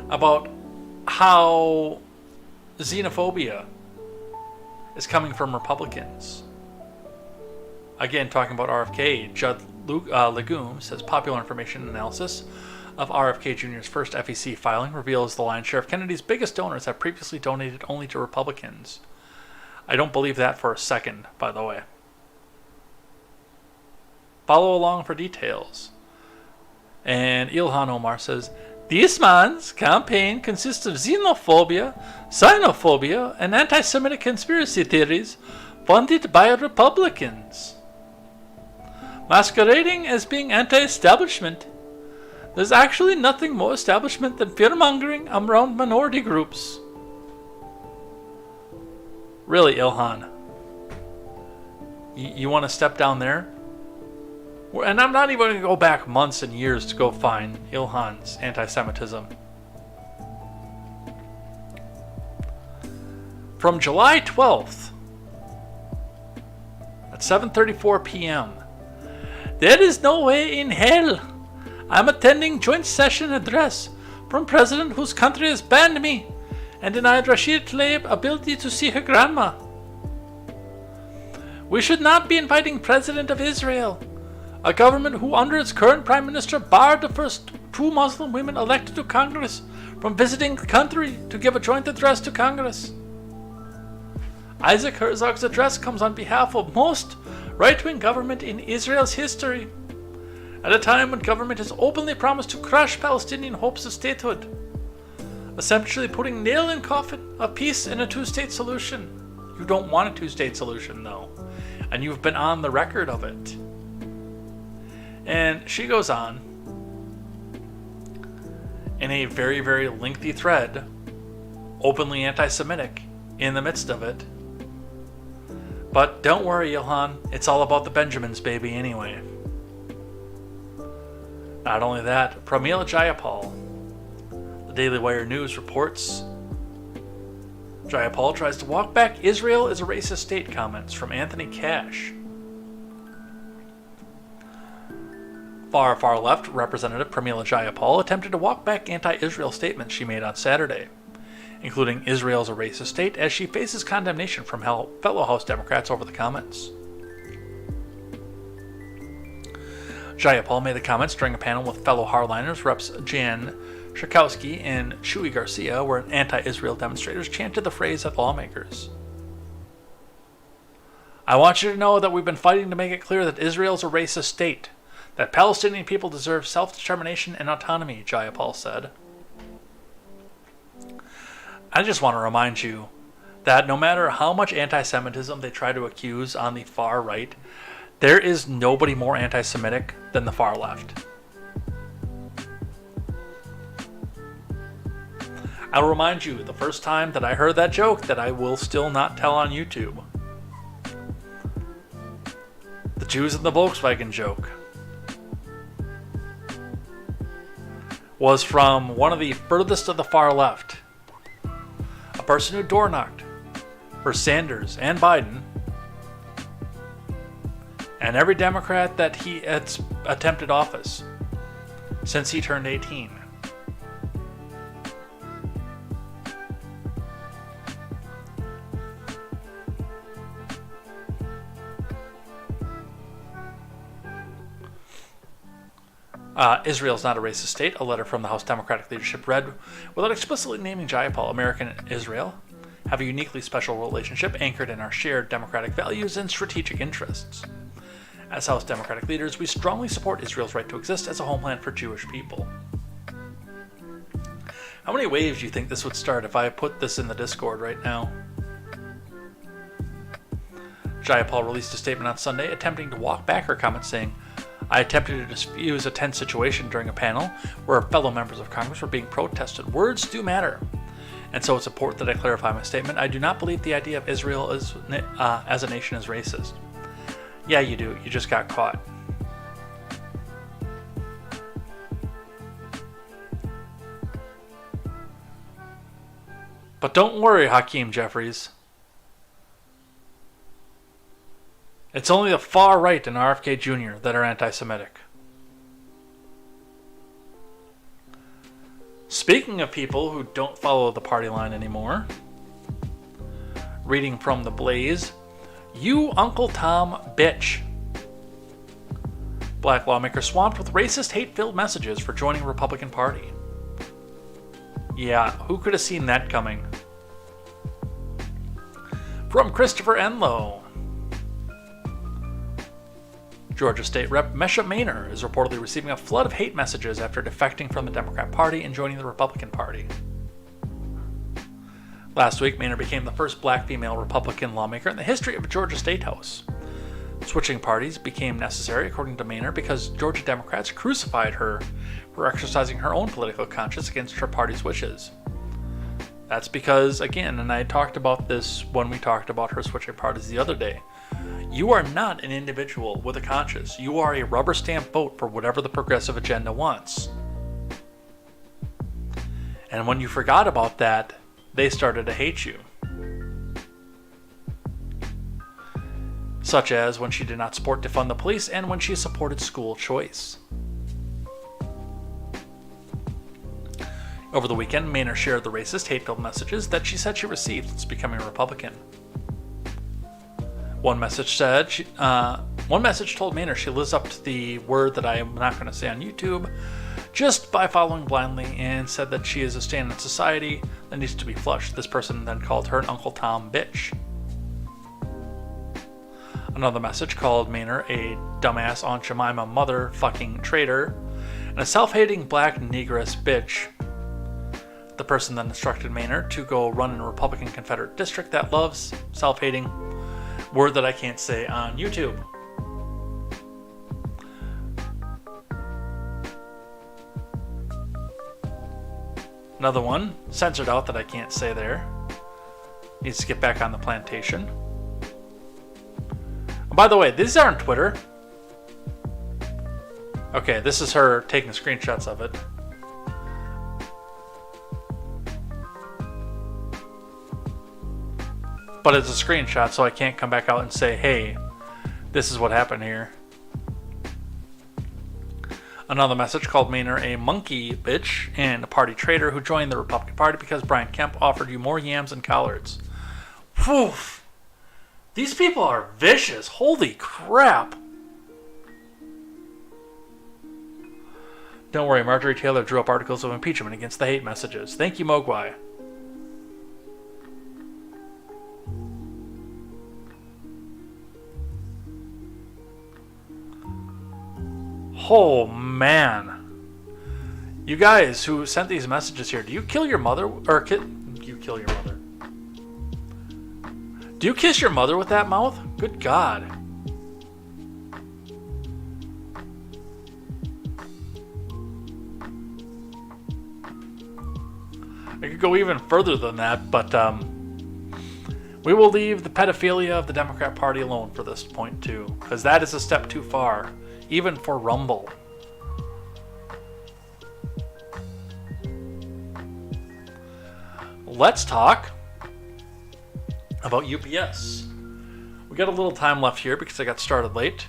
S1: about how xenophobia is coming from Republicans. Again, talking about RFK, Judd Legume says popular information analysis of RFK Jr.'s first FEC filing reveals the lion's share of Kennedy's biggest donors have previously donated only to Republicans. I don't believe that for a second, by the way. Follow along for details. And Ilhan Omar says, this man's campaign consists of xenophobia, xenophobia, and anti-Semitic conspiracy theories funded by Republicans, masquerading as being anti-establishment. There's actually nothing more establishment than fear-mongering around minority groups. Really, Ilhan? You want to step down there? And I'm not even going to go back months and years to go find Ilhan's anti-Semitism. from July 12th at 7:34 p.m. There is no way in hell I'm attending joint session address from president whose country has banned me and denied Rashid Tlaib ability to see her grandma. We should not be inviting President of Israel, a government who under its current prime minister barred the first two Muslim women elected to Congress from visiting the country to give a joint address to Congress. Isaac Herzog's address comes on behalf of most right-wing government in Israel's history, at a time when government has openly promised to crush Palestinian hopes of statehood, essentially putting nail in coffin of peace and a two-state solution. You don't want a two-state solution, though, and you've been on the record of it. And she goes on in a very, very lengthy thread, openly anti-Semitic in the midst of it. But don't worry, Johan, it's all about the Benjamins, baby, anyway. Not only that, Pramila Jayapal, the Daily Wire News reports, Jayapal tries to walk back Israel is a racist state comments from Anthony Cash. Far left Representative Pramila Jayapal attempted to walk back anti-Israel statements she made on Saturday, including Israel's a racist state, as she faces condemnation from fellow House Democrats over the comments. Jayapal made the comments during a panel with fellow hardliners Reps. Jan Schakowsky and Chuy Garcia, where anti-Israel demonstrators chanted the phrase at lawmakers. I want you to know that we've been fighting to make it clear that Israel's a racist state, that Palestinian people deserve self-determination and autonomy, Jayapal said. I just want to remind you that no matter how much anti-Semitism they try to accuse on the far right, there is nobody more anti-Semitic than the far left. I'll remind you, the first time that I heard that joke that I will still not tell on YouTube, the Jews and the Volkswagen joke, was from one of the furthest of the far left, a person who door knocked for Sanders and Biden and every Democrat that he had attempted office since he turned 18. Israel's not a racist state, a letter from the House Democratic leadership read, without explicitly naming Jayapal. America and Israel have a uniquely special relationship anchored in our shared democratic values and strategic interests. As House Democratic leaders, we strongly support Israel's right to exist as a homeland for Jewish people. How many waves do you think this would start if I put this in the Discord right now? Jayapal released a statement on Sunday attempting to walk back her comments, saying, I attempted to diffuse a tense situation during a panel where fellow members of Congress were being protested. Words do matter. And so it's important that I clarify my statement. I do not believe the idea of Israel as a nation is racist. Yeah, you do. You just got caught. But don't worry, Hakeem Jeffries. It's only the far right and RFK Jr. that are anti-Semitic. Speaking of people who don't follow the party line anymore, reading from The Blaze, you Uncle Tom bitch. Black lawmaker swamped with racist hate-filled messages for joining Republican Party. Yeah, who could have seen that coming? From Christopher Enlow, Georgia State Rep. Mesha Maynor is reportedly receiving a flood of hate messages after defecting from the Democrat Party and joining the Republican Party. Last week, Maynor became the first black female Republican lawmaker in the history of the Georgia State House. Switching parties became necessary, according to Maynor, because Georgia Democrats crucified her for exercising her own political conscience against her party's wishes. That's because, again, and I talked about this when we talked about her switching parties the other day, you are not an individual with a conscience. You are a rubber stamp vote for whatever the progressive agenda wants. And when you forgot about that, they started to hate you. such as when she did not support defund the police and when she supported school choice. Over the weekend, Maynor shared the racist, hate-filled messages that she said she received since becoming a Republican. One message told Maynor she lives up to the word that I am not going to say on YouTube just by following blindly, and said that she is a stain in society that needs to be flushed. This person then called her an Uncle Tom bitch. Another message called Maynor a dumbass Aunt Jemima motherfucking traitor and a self-hating black negress bitch. The person then instructed Maynor to go run in a Republican Confederate district that loves self-hating, word that I can't say on YouTube. Another one, censored out that I can't say there. Needs to get back on the plantation. And by the way, these aren't Twitter. Okay, this is her taking screenshots of it. But it's a screenshot, so I can't come back out and say, hey, this is what happened here. Another message called Maynor a monkey bitch and a party traitor who joined the Republican Party because Brian Kemp offered you more yams and collards. Whew. These people are vicious. Holy crap. Don't worry, Marjorie Taylor drew up articles of impeachment against the hate messages. Thank you, Mogwai. Oh, man. You guys who sent these messages here, do you kill your mother? Or you kill your mother? Do you kiss your mother with that mouth? Good God. I could go even further than that, but we will leave the pedophilia of the Democrat Party alone for this point, too, because that is a step too far. Even for Rumble. Let's talk about UPS. We got a little time left here because I got started late.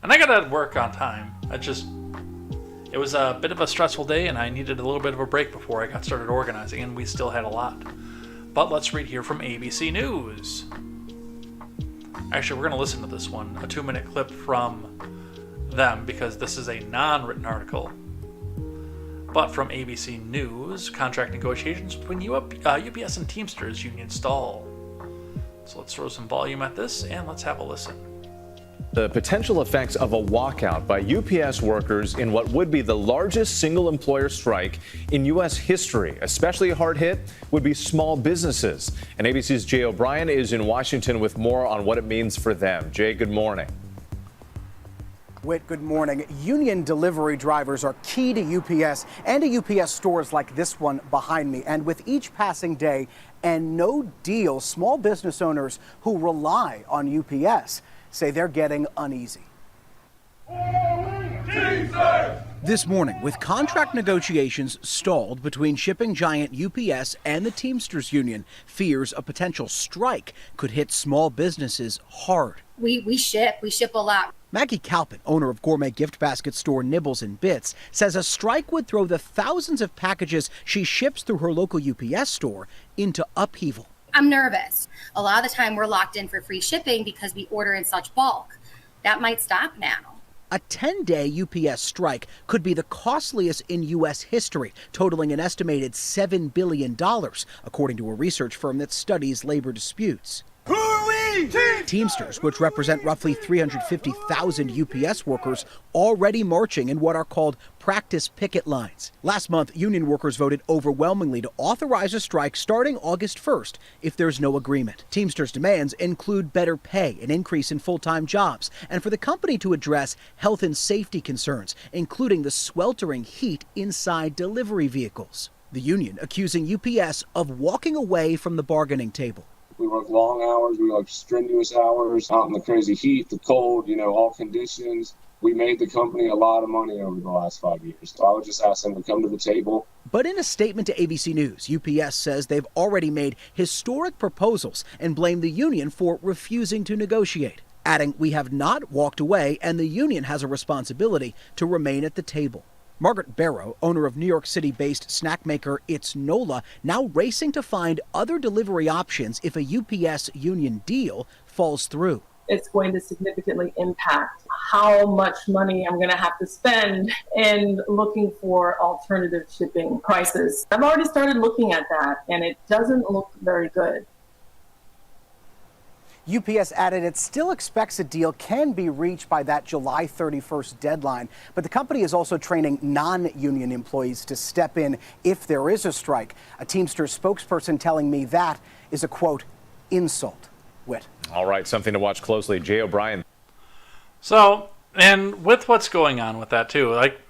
S1: And I got out of work on time. It was a bit of a stressful day and I needed a little bit of a break before I got started organizing, and we still had a lot. But let's read here from ABC News. Actually, we're going to listen to this one, a 2-minute clip from them, because this is a non-written article. But from ABC News, contract negotiations between UPS and Teamsters union stall. So let's throw some volume at this and let's have a listen.
S5: The potential effects of a walkout by UPS workers in what would be the largest single employer strike in U.S. history, especially hard hit, would be small businesses. And ABC's Jay O'Brien is in Washington with more on what it means for them. Jay, good morning.
S6: Whit, good morning. Union delivery drivers are key to UPS and to UPS stores like this one behind me. And with each passing day and no deal, small business owners who rely on UPS say they're getting uneasy. This morning, with contract negotiations stalled between shipping giant UPS and the Teamsters Union, fears a potential strike could hit small businesses hard.
S7: We ship a lot.
S6: Maggie Kalpin, owner of gourmet gift basket store Nibbles and Bits, says a strike would throw the thousands of packages she ships through her local UPS store into upheaval.
S7: I'm nervous. A lot of the time we're locked in for free shipping because we order in such bulk. That might stop now.
S6: A 10-day UPS strike could be the costliest in U.S. history, totaling an estimated $7 billion, according to a research firm that studies labor disputes.
S8: Who are we?
S6: Teamsters, which represent roughly 350,000 UPS workers, already marching in what are called practice picket lines. Last month, union workers voted overwhelmingly to authorize a strike starting August 1st if there's no agreement. Teamsters' demands include better pay, an increase in full-time jobs, and for the company to address health and safety concerns, including the sweltering heat inside delivery vehicles. The union accusing UPS of walking away from the bargaining table.
S9: We work long hours, we work strenuous hours out in the crazy heat, the cold, all conditions. We made the company a lot of money over the last 5 years. So I would just ask them to come to the table.
S6: But in a statement to ABC News, UPS says they've already made historic proposals and blamed the union for refusing to negotiate. adding, "We have not walked away, and the union has a responsibility to remain at the table." Margaret Barrow, owner of New York City-based snack maker It's Nola, now racing to find other delivery options if a UPS union deal falls through.
S8: It's going to significantly impact how much money I'm going to have to spend in looking for alternative shipping prices. I've already started looking at that, and it doesn't look very good.
S6: UPS added it still expects a deal can be reached by that July 31st deadline, but the company is also training non-union employees to step in if there is a strike. A Teamsters spokesperson telling me that is a, quote, insult. Whit.
S5: All right, something to watch closely. Jay O'Brien.
S1: So, and with what's going on with that too, like,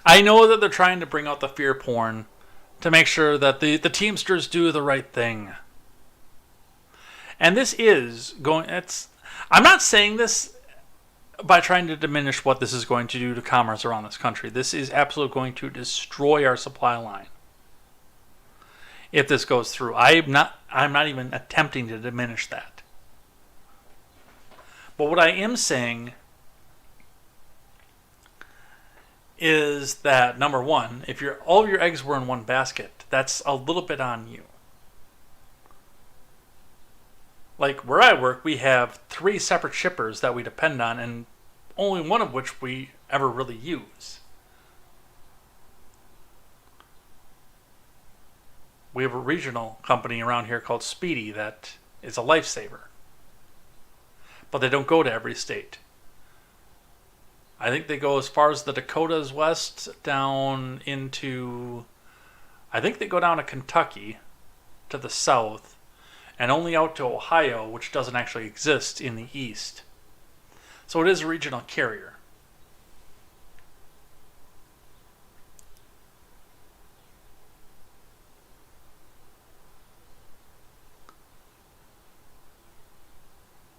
S1: I know that they're trying to bring out the fear porn to make sure that the Teamsters do the right thing. And this is going, I'm not saying this by trying to diminish what this is going to do to commerce around this country. This is absolutely going to destroy our supply line if this goes through. I'm not even attempting to diminish that. But what I am saying is that, number one, if all of your eggs were in one basket, that's a little bit on you. Like where I work, we have 3 separate shippers that we depend on, and only one of which we ever really use. We have a regional company around here called Speedy that is a lifesaver. But they don't go to every state. I think they go as far as the Dakotas west down into... I think they go down to Kentucky to the south. And only out to Ohio, which doesn't actually exist in the east. So it is a regional carrier.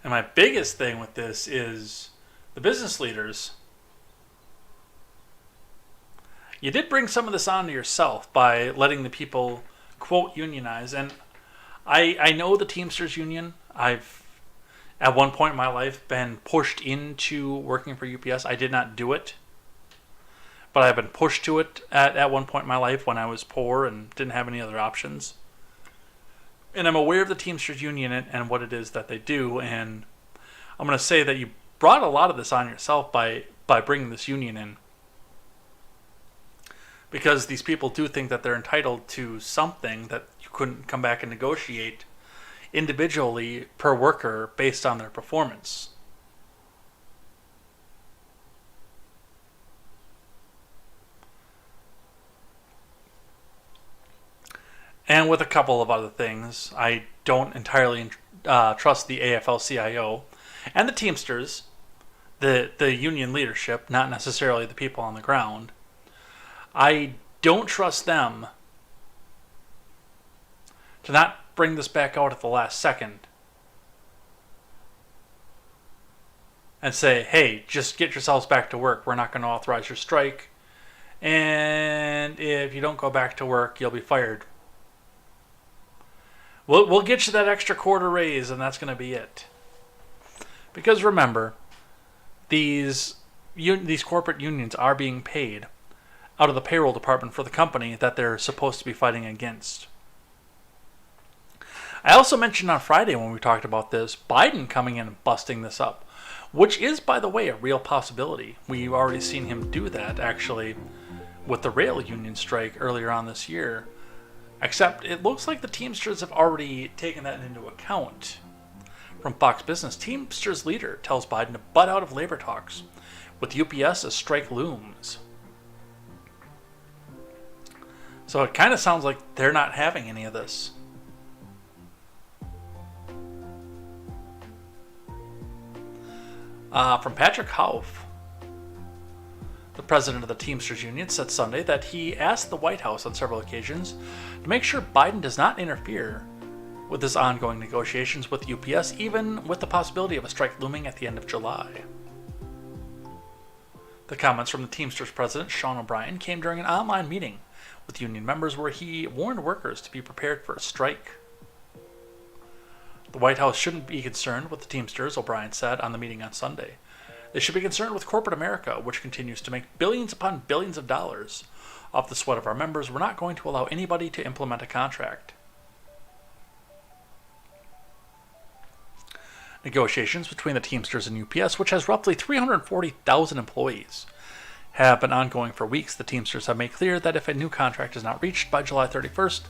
S1: And my biggest thing with this is the business leaders. You did bring some of this onto yourself by letting the people, quote, unionize. And I know the Teamsters Union. I've, at one point in my life, been pushed into working for UPS. I did not do it. But I've been pushed to it at one point in my life when I was poor and didn't have any other options. And I'm aware of the Teamsters Union and what it is that they do. And I'm going to say that you brought a lot of this on yourself by bringing this union in. Because these people do think that they're entitled to something that you couldn't come back and negotiate individually per worker based on their performance. And with a couple of other things, I don't entirely trust the AFL-CIO and the Teamsters, the union leadership, not necessarily the people on the ground. I don't trust them to not bring this back out at the last second and say, hey, just get yourselves back to work. We're not going to authorize your strike. And if you don't go back to work, you'll be fired. We'll get you that extra quarter raise, and that's going to be it. Because remember, these corporate unions are being paid out of the payroll department for the company that they're supposed to be fighting against. I also mentioned on Friday when we talked about this, Biden coming in and busting this up, which is, by the way, a real possibility. We've already seen him do that, actually, with the rail union strike earlier on this year. Except it looks like the Teamsters have already taken that into account. From Fox Business, Teamsters leader tells Biden to butt out of labor talks, with UPS as strike looms. So it kind of sounds like they're not having any of this. From Patrick Hauff, the president of the Teamsters Union, said Sunday that he asked the White House on several occasions to make sure Biden does not interfere with his ongoing negotiations with UPS, even with the possibility of a strike looming at the end of July. The comments from the Teamsters president, Sean O'Brien, came during an online meeting with union members where he warned workers to be prepared for a strike. The White House shouldn't be concerned with the Teamsters, O'Brien said on the meeting on Sunday. They should be concerned with corporate America, which continues to make billions upon billions of dollars off the sweat of our members. We're not going to allow anybody to implement a contract. Negotiations between the Teamsters and UPS, which has roughly 340,000 employees, have been ongoing for weeks. The Teamsters have made clear that if a new contract is not reached by July 31st,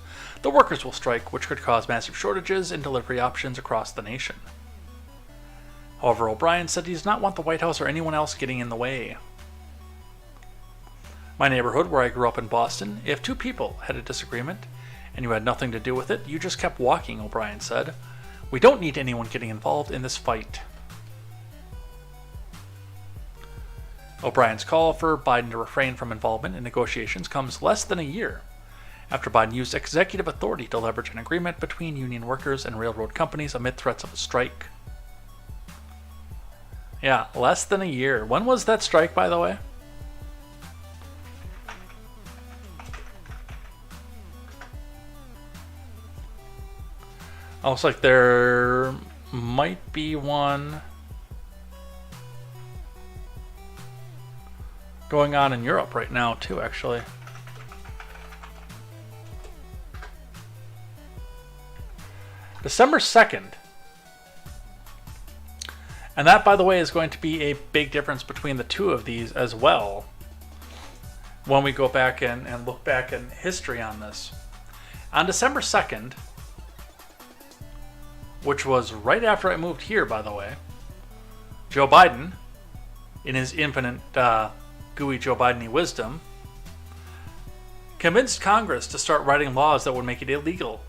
S1: the workers will strike, which could cause massive shortages in delivery options across the nation. However, O'Brien said he does not want the White House or anyone else getting in the way. My neighborhood, where I grew up in Boston, if two people had a disagreement and you had nothing to do with it, you just kept walking, O'Brien said. We don't need anyone getting involved in this fight. O'Brien's call for Biden to refrain from involvement in negotiations comes less than a year after Biden used executive authority to leverage an agreement between union workers and railroad companies amid threats of a strike. Yeah, less than a year. When was that strike, by the way? Looks like there might be one going on in Europe right now, too, actually. December 2nd. And that, by the way, is going to be a big difference between the two of these as well when we go back and look back in history on this. On December 2nd, which was right after I moved here, by the way, Joe Biden, in his infinite gooey Joe Biden-y wisdom, convinced Congress to start writing laws that would make it illegal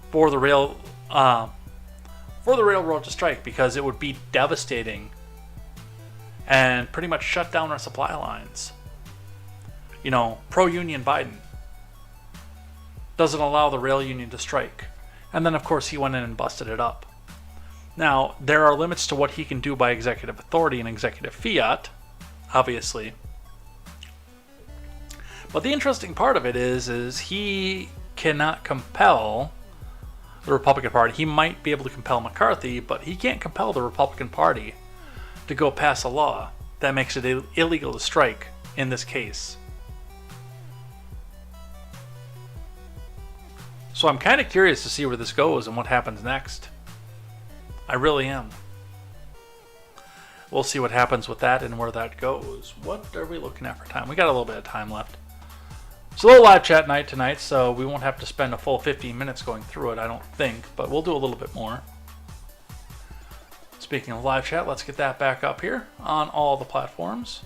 S1: for the railroad to strike, because it would be devastating and pretty much shut down our supply lines. You know, pro-union Biden doesn't allow the rail union to strike. And then, of course, he went in and busted it up. Now, there are limits to what he can do by executive authority and executive fiat, obviously. But the interesting part of it is he cannot compel the Republican Party. He might be able to compel McCarthy, but he can't compel the Republican Party to go pass a law that makes it illegal to strike in this case. So I'm kind of curious to see where this goes and what happens next. I really am. We'll see what happens with that and where that goes. What are we looking at for time? We got a little bit of time left. It's a little live chat night tonight, so we won't have to spend a full 15 minutes going through it, I don't think, but we'll do a little bit more. Speaking of live chat, let's get that back up here on all the platforms.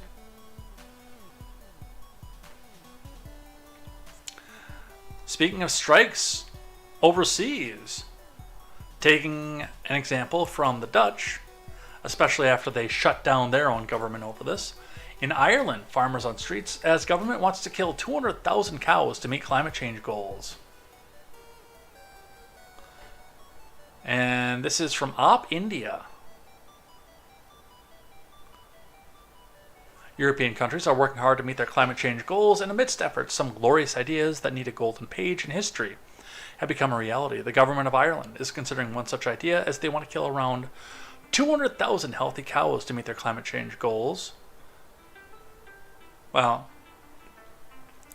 S1: Speaking of strikes overseas, taking an example from the Dutch, especially after they shut down their own government over this. In Ireland, farmers on streets as government wants to kill 200,000 cows to meet climate change goals. And this is from Op India. European countries are working hard to meet their climate change goals, and amidst efforts, some glorious ideas that need a golden page in history have become a reality. The government of Ireland is considering one such idea, as they want to kill around 200,000 healthy cows to meet their climate change goals. Well,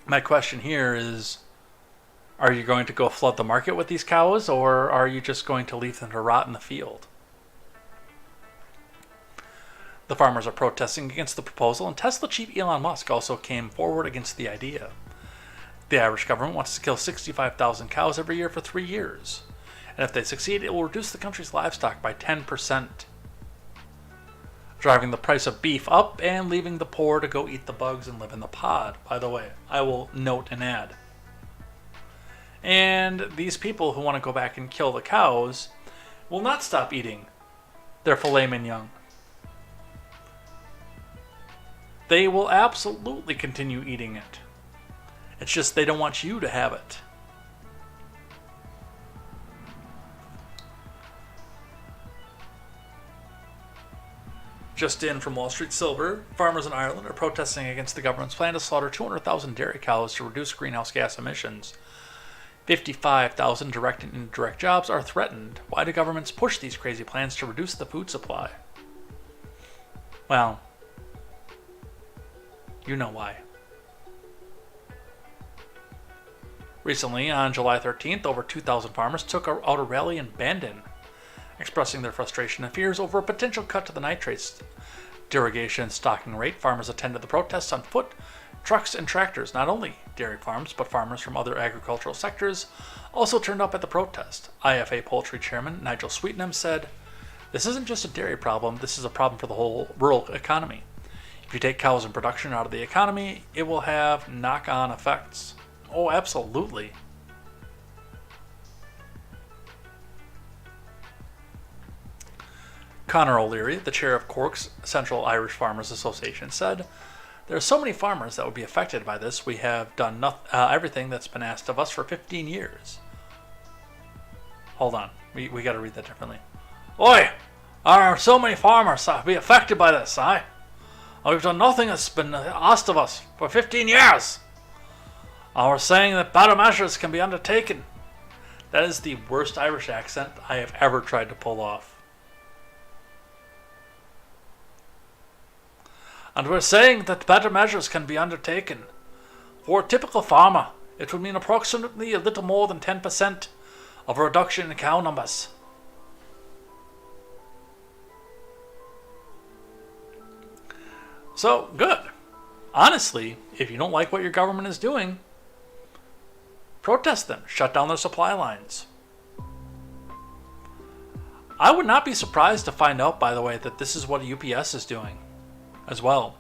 S1: my question here is, are you going to go flood the market with these cows, or are you just going to leave them to rot in the field? The farmers are protesting against the proposal, and Tesla chief Elon Musk also came forward against the idea. The Irish government wants to kill 65,000 cows every year for 3 years, and if they succeed, it will reduce the country's livestock by 10%, driving the price of beef up and leaving the poor to go eat the bugs and live in the pod, by the way. I will note and add. And these people who want to go back and kill the cows will not stop eating their filet mignon. They will absolutely continue eating it. It's just they don't want you to have it. Just in from Wall Street Silver, farmers in Ireland are protesting against the government's plan to slaughter 200,000 dairy cows to reduce greenhouse gas emissions. 55,000 direct and indirect jobs are threatened. Why do governments push these crazy plans to reduce the food supply? Well, you know why. Recently, on July 13th, over 2,000 farmers took out a rally in Bandon, expressing their frustration and fears over a potential cut to the nitrates derogation stocking rate. Farmers attended the protests on foot, trucks, and tractors. Not only dairy farms, but farmers from other agricultural sectors also turned up at the protest. IFA Poultry Chairman Nigel Sweetnam said, "This isn't just a dairy problem, this is a problem for the whole rural economy. If you take cows and production out of the economy, it will have knock-on effects." Oh, absolutely. Conor O'Leary, the chair of Cork's Central Irish Farmers Association, said, "There are so many farmers that would be affected by this. We have done everything that's been asked of us for 15 years. Hold on. We got to read that differently. Oi! There are so many farmers that will be affected by this, eh? We've done nothing that's been asked of us for 15 years. We're saying that better measures can be undertaken." That is the worst Irish accent I have ever tried to pull off. "And we're saying that better measures can be undertaken. For a typical farmer, it would mean approximately a little more than 10% of a reduction in cow numbers." So, good. Honestly, if you don't like what your government is doing, protest them. Shut down their supply lines. I would not be surprised to find out, by the way, that this is what UPS is doing as well.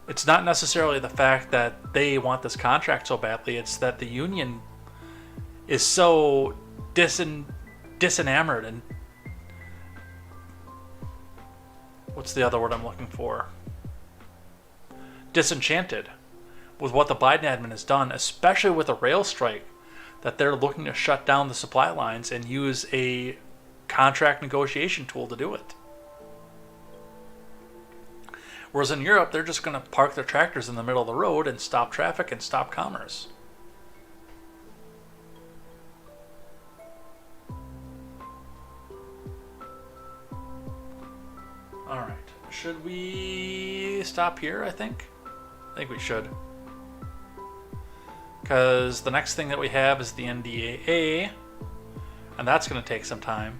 S1: It's not necessarily the fact that they want this contract so badly, it's that the union is so disenamored and what's the other word I'm looking for? Disenchanted with what the Biden admin has done, especially with a rail strike, that they're looking to shut down the supply lines and use a contract negotiation tool to do it. Whereas in Europe, they're just going to park their tractors in the middle of the road and stop traffic and stop commerce. Alright, should we stop here, I think? I think we should. Because the next thing that we have is the NDAA, and that's going to take some time.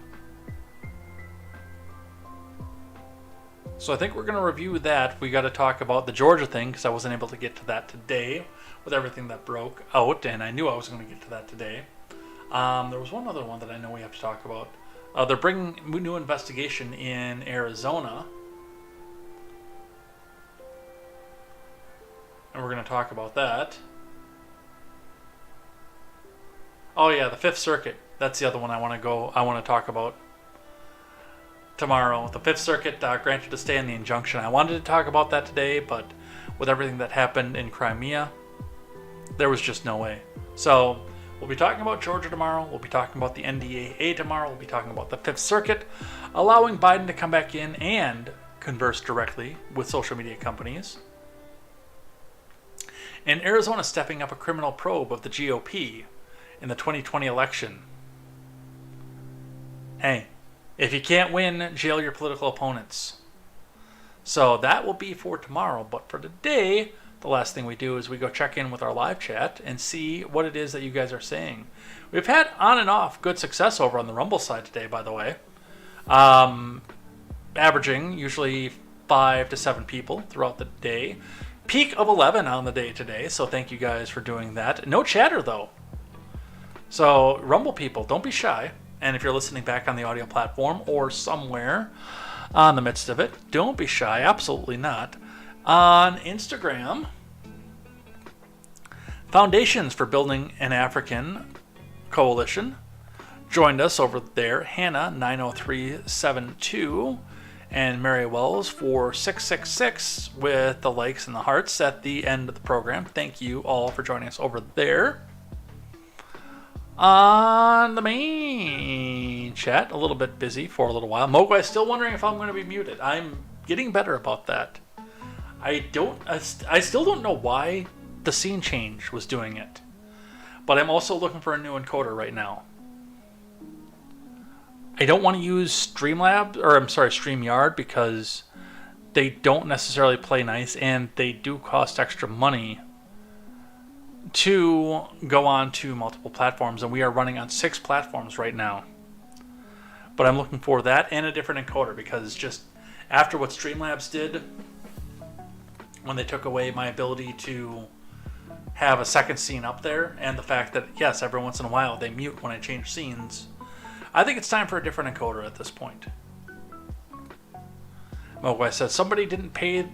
S1: So I think we're going to review that. We got to talk about the Georgia thing because I wasn't able to get to that today with everything that broke out, and I knew I was going to get to that today. There was one other one that I know we have to talk about. They're bringing a new investigation in Arizona, and we're going to talk about that. Oh yeah, the Fifth Circuit. That's the other one I want to talk about tomorrow. The Fifth Circuit granted a stay in the injunction. I wanted to talk about that today, but with everything that happened in Crimea, there was just no way. So we'll be talking about Georgia tomorrow. We'll be talking about the NDAA tomorrow. We'll be talking about the Fifth Circuit allowing Biden to come back in and converse directly with social media companies. And Arizona stepping up a criminal probe of the GOP in the 2020 election. Hey, if you can't win, jail your political opponents. So that will be for tomorrow. But for today, the last thing we do is we go check in with our live chat and see what it is that you guys are saying. We've had on and off good success over on the Rumble side today, by the way. Averaging usually 5 to 7 people throughout the day. Peak of 11 on the day today, so thank you guys for doing that. No chatter, though. So, Rumble people, don't be shy. And if you're listening back on the audio platform or somewhere on the midst of it, don't be shy. Absolutely not. On Instagram, Foundations for Building an African Coalition joined us over there. Hannah, 90372, and Mary Wells for 666 with the likes and the hearts at the end of the program. Thank you all for joining us over there. On the main chat, a little bit busy for a little while. Mogwai still wondering if I'm going to be muted. I'm getting better about that. I still don't know why the scene change was doing it. But I'm also looking for a new encoder right now. I don't want to use StreamYard because they don't necessarily play nice and they do cost extra money to go on to multiple platforms, and we are running on 6 platforms right now. But I'm looking for that and a different encoder because just after what Streamlabs did when they took away my ability to have a second scene up there, and the fact that, yes, every once in a while they mute when I change scenes, I think it's time for a different encoder at this point. Mogwai says, somebody didn't pay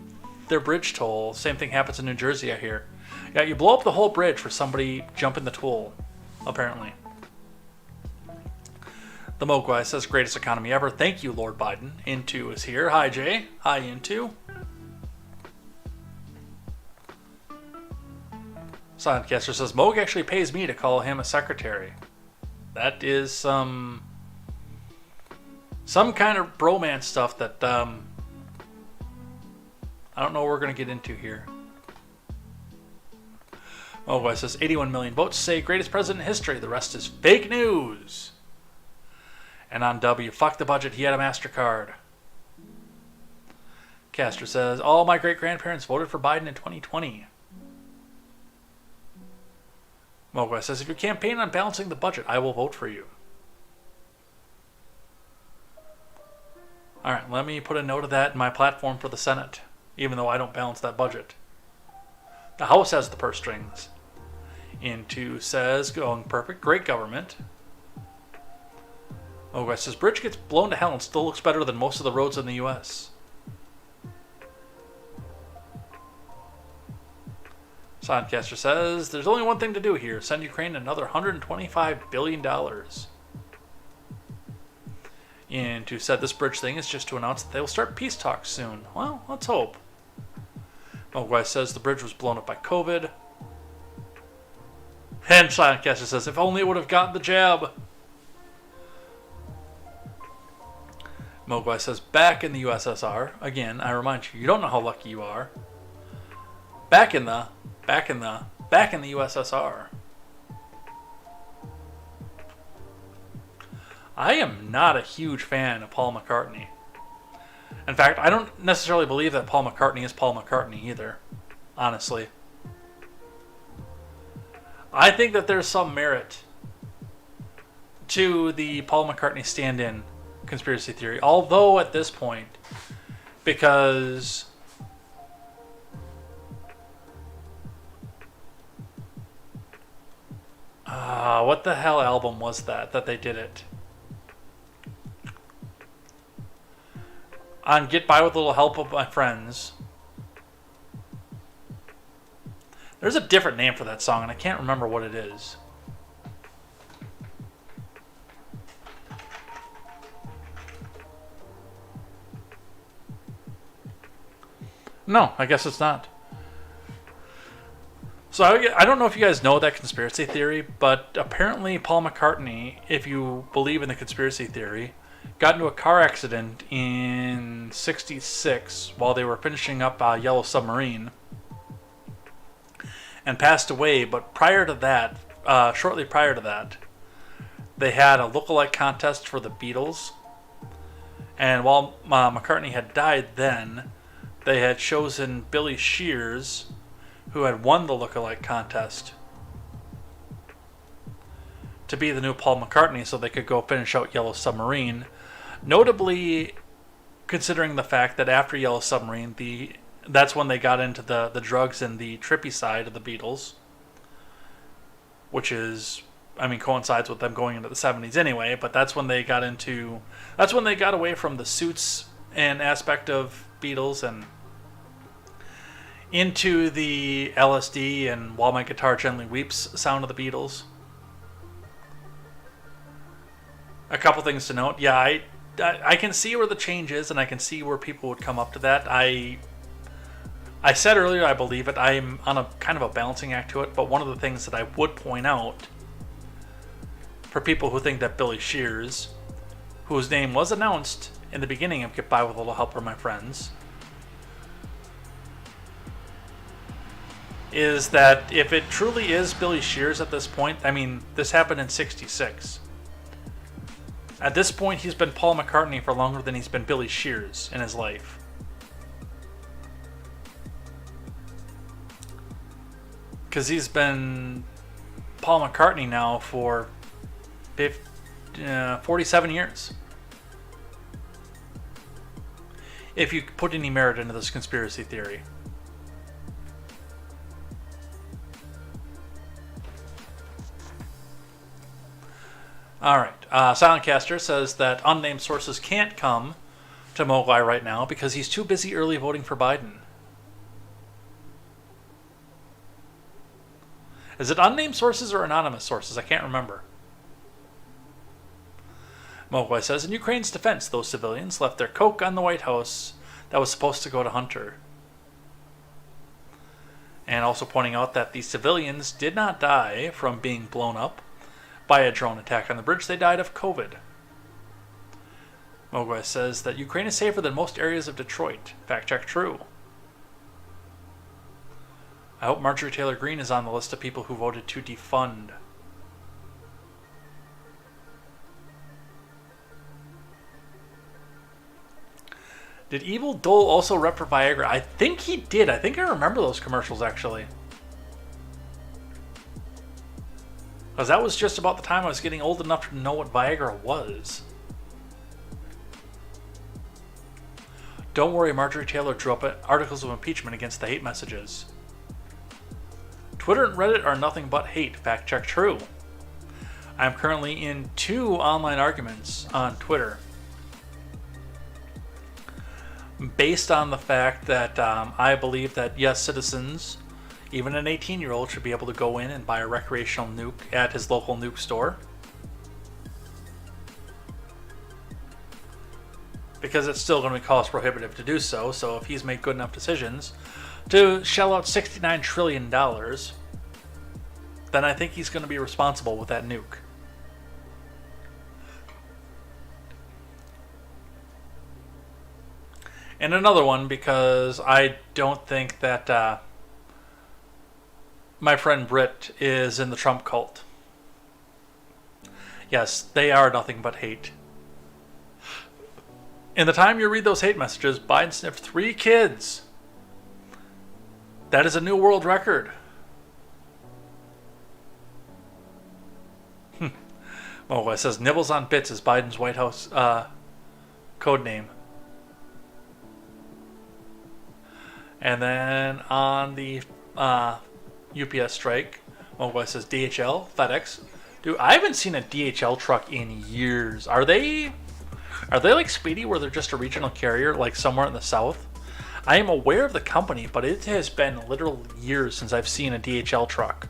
S1: their bridge toll. Same thing happens in New Jersey, I hear. Yeah, you blow up the whole bridge for somebody jumping the toll, apparently. The Mogwai says, greatest economy ever. Thank you, Lord Biden. Into is here. Hi, Jay. Hi, Into. Silentcaster says, Moog actually pays me to call him a secretary. That is some kind of bromance stuff that I don't know what we're going to get into here. Mogwai says, 81 million votes say greatest president in history. The rest is fake news. And on W, fuck the budget. He had a MasterCard. Castor says, all my great-grandparents voted for Biden in 2020. Mogwai says, if you campaign on balancing the budget, I will vote for you. Alright, let me put a note of that in my platform for the Senate, even though I don't balance that budget. The House has the purse strings. Into says, going perfect, great government. Mogwai says, bridge gets blown to hell and still looks better than most of the roads in the U.S. Silentcaster says, there's only one thing to do here. Send Ukraine another $125 billion. Into said, this bridge thing is just to announce that they will start peace talks soon. Well, let's hope. Mogwai says, the bridge was blown up by COVID. And Silentcaster says, if only it would have gotten the jab. Mogwai says, back in the USSR. Again, I remind you, you don't know how lucky you are. Back in the USSR. I am not a huge fan of Paul McCartney. In fact, I don't necessarily believe that Paul McCartney is Paul McCartney either, honestly. I think that there's some merit to the Paul McCartney stand-in conspiracy theory, although at this point, because what the hell album was that they did it? On Get By With a Little Help of My Friends. There's a different name for that song, and I can't remember what it is. No, I guess it's not. So I don't know if you guys know that conspiracy theory, but apparently Paul McCartney, if you believe in the conspiracy theory, got into a car accident in '66 while they were finishing up Yellow Submarine and passed away. But prior to that, shortly prior to that, they had a lookalike contest for the Beatles. And while McCartney had died then, they had chosen Billy Shears, who had won the lookalike contest, to be the new Paul McCartney so they could go finish out Yellow Submarine. Notably, considering the fact that after Yellow Submarine, that's when they got into the drugs and the trippy side of the Beatles, which is, I mean, coincides with them going into the 70s anyway, but that's when they got away from the suits and aspect of Beatles and into the LSD and While My Guitar Gently Weeps sound of the Beatles. A couple things to note. Yeah, I can see where the change is, and I can see where people would come up to that. I said earlier I believe it. I'm on a kind of a balancing act to it, but one of the things that I would point out for people who think that Billy Shears, whose name was announced in the beginning of Get By With a Little Help from My Friends, is that if it truly is Billy Shears at this point, I mean, this happened in '66. At this point, he's been Paul McCartney for longer than he's been Billy Shears in his life. Because he's been Paul McCartney now for 47 years. If you put any merit into this conspiracy theory. Alright, Silentcaster says that unnamed sources can't come to Mogwai right now because he's too busy early voting for Biden. Is it unnamed sources or anonymous sources? I can't remember. Mogwai says, in Ukraine's defense, those civilians left their coke on the White House that was supposed to go to Hunter. And also pointing out that the civilians did not die from being blown up by a drone attack on the bridge. They died of COVID. Mogwai says that Ukraine is safer than most areas of Detroit. Fact check true. I hope Marjorie Taylor Greene is on the list of people who voted to defund. Did Evil Dole also rep for Viagra? I think he did. I think I remember those commercials, actually. Because that was just about the time I was getting old enough to know what Viagra was. Don't worry, Marjorie Taylor drew up articles of impeachment against the hate messages. Twitter and Reddit are nothing but hate. Fact check true. I am currently in 2 online arguments on Twitter. Based on the fact that I believe that, yes, citizens, even an 18-year-old, should be able to go in and buy a recreational nuke at his local nuke store. Because it's still going to be cost prohibitive to do so, so if he's made good enough decisions to shell out $69 trillion, then I think he's going to be responsible with that nuke. And another one, because I don't think that my friend Britt is in the Trump cult. Yes, they are nothing but hate. In the time you read those hate messages, Biden sniffed 3 kids. That is a new world record. Oh, it says Nibbles on Bits is Biden's White House code name. And then on the UPS strike, Mogwai says DHL, FedEx. Dude, I haven't seen a DHL truck in years. Are they like Speedy, where they're just a regional carrier, like somewhere in the south? I am aware of the company, but it has been literal years since I've seen a DHL truck.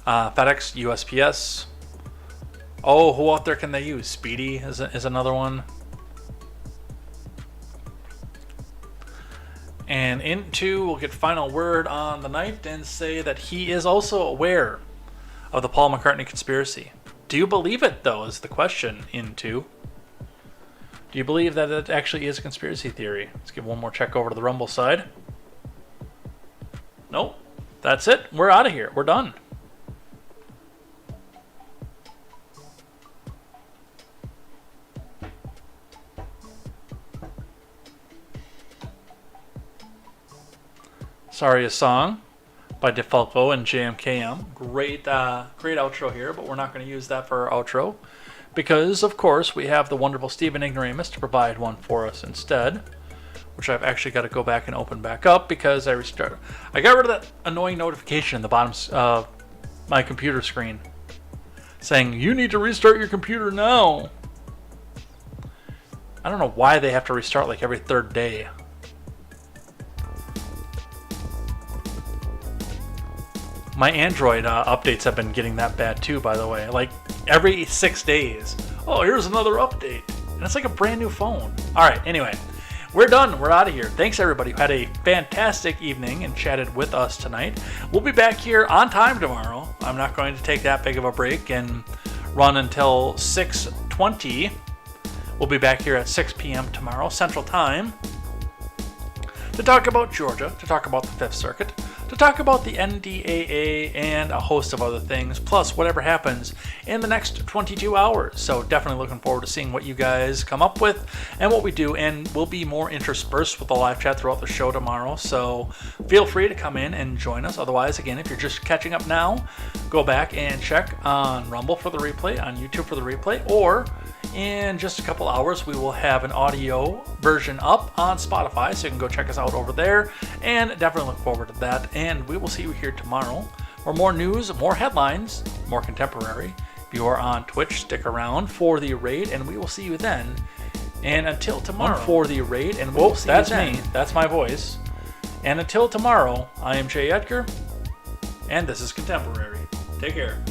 S1: FedEx, USPS. Oh, who out there can they use? Speedy is another one. And Into will get final word on the night and say that he is also aware of the Paul McCartney conspiracy. Do you believe it, though, is the question, Into. Do you believe that it actually is a conspiracy theory? Let's give one more check over to the Rumble side. Nope. That's it. We're out of here. We're done. Sorry, a song by DeFalco and JMKM. Great outro here, but we're not going to use that for our outro because, of course, we have the wonderful Stephen Ignoramus to provide one for us instead, which I've actually got to go back and open back up because I got rid of that annoying notification in the bottom of my computer screen saying, you need to restart your computer now. I don't know why they have to restart like every 3rd day. My Android updates have been getting that bad too, by the way. Like every 6 days. Oh, here's another update. And it's like a brand new phone. Alright, anyway. We're done. We're out of here. Thanks everybody who had a fantastic evening and chatted with us tonight. We'll be back here on time tomorrow. I'm not going to take that big of a break and run until 6:20. We'll be back here at 6 p.m. tomorrow, Central Time. to talk about Georgia, to talk about the Fifth Circuit, to talk about the NDAA, and a host of other things, plus whatever happens in the next 22 hours. So definitely looking forward to seeing what you guys come up with and what we do, and we'll be more interspersed with the live chat throughout the show tomorrow, so feel free to come in and join us. Otherwise, again, if you're just catching up now, go back and check on Rumble for the replay, on YouTube for the replay, or in just a couple hours we will have an audio version up on Spotify, so you can go check us out over there, and definitely look forward to that. And we will see you here tomorrow for more news, more headlines, more contemporary. If you are on Twitch, stick around for the raid, and we will see you then. And until tomorrow, for the raid, and we'll see you then. That's me. That's my voice. And until tomorrow, I am Jay Edgar, and this is Contemporary. Take care.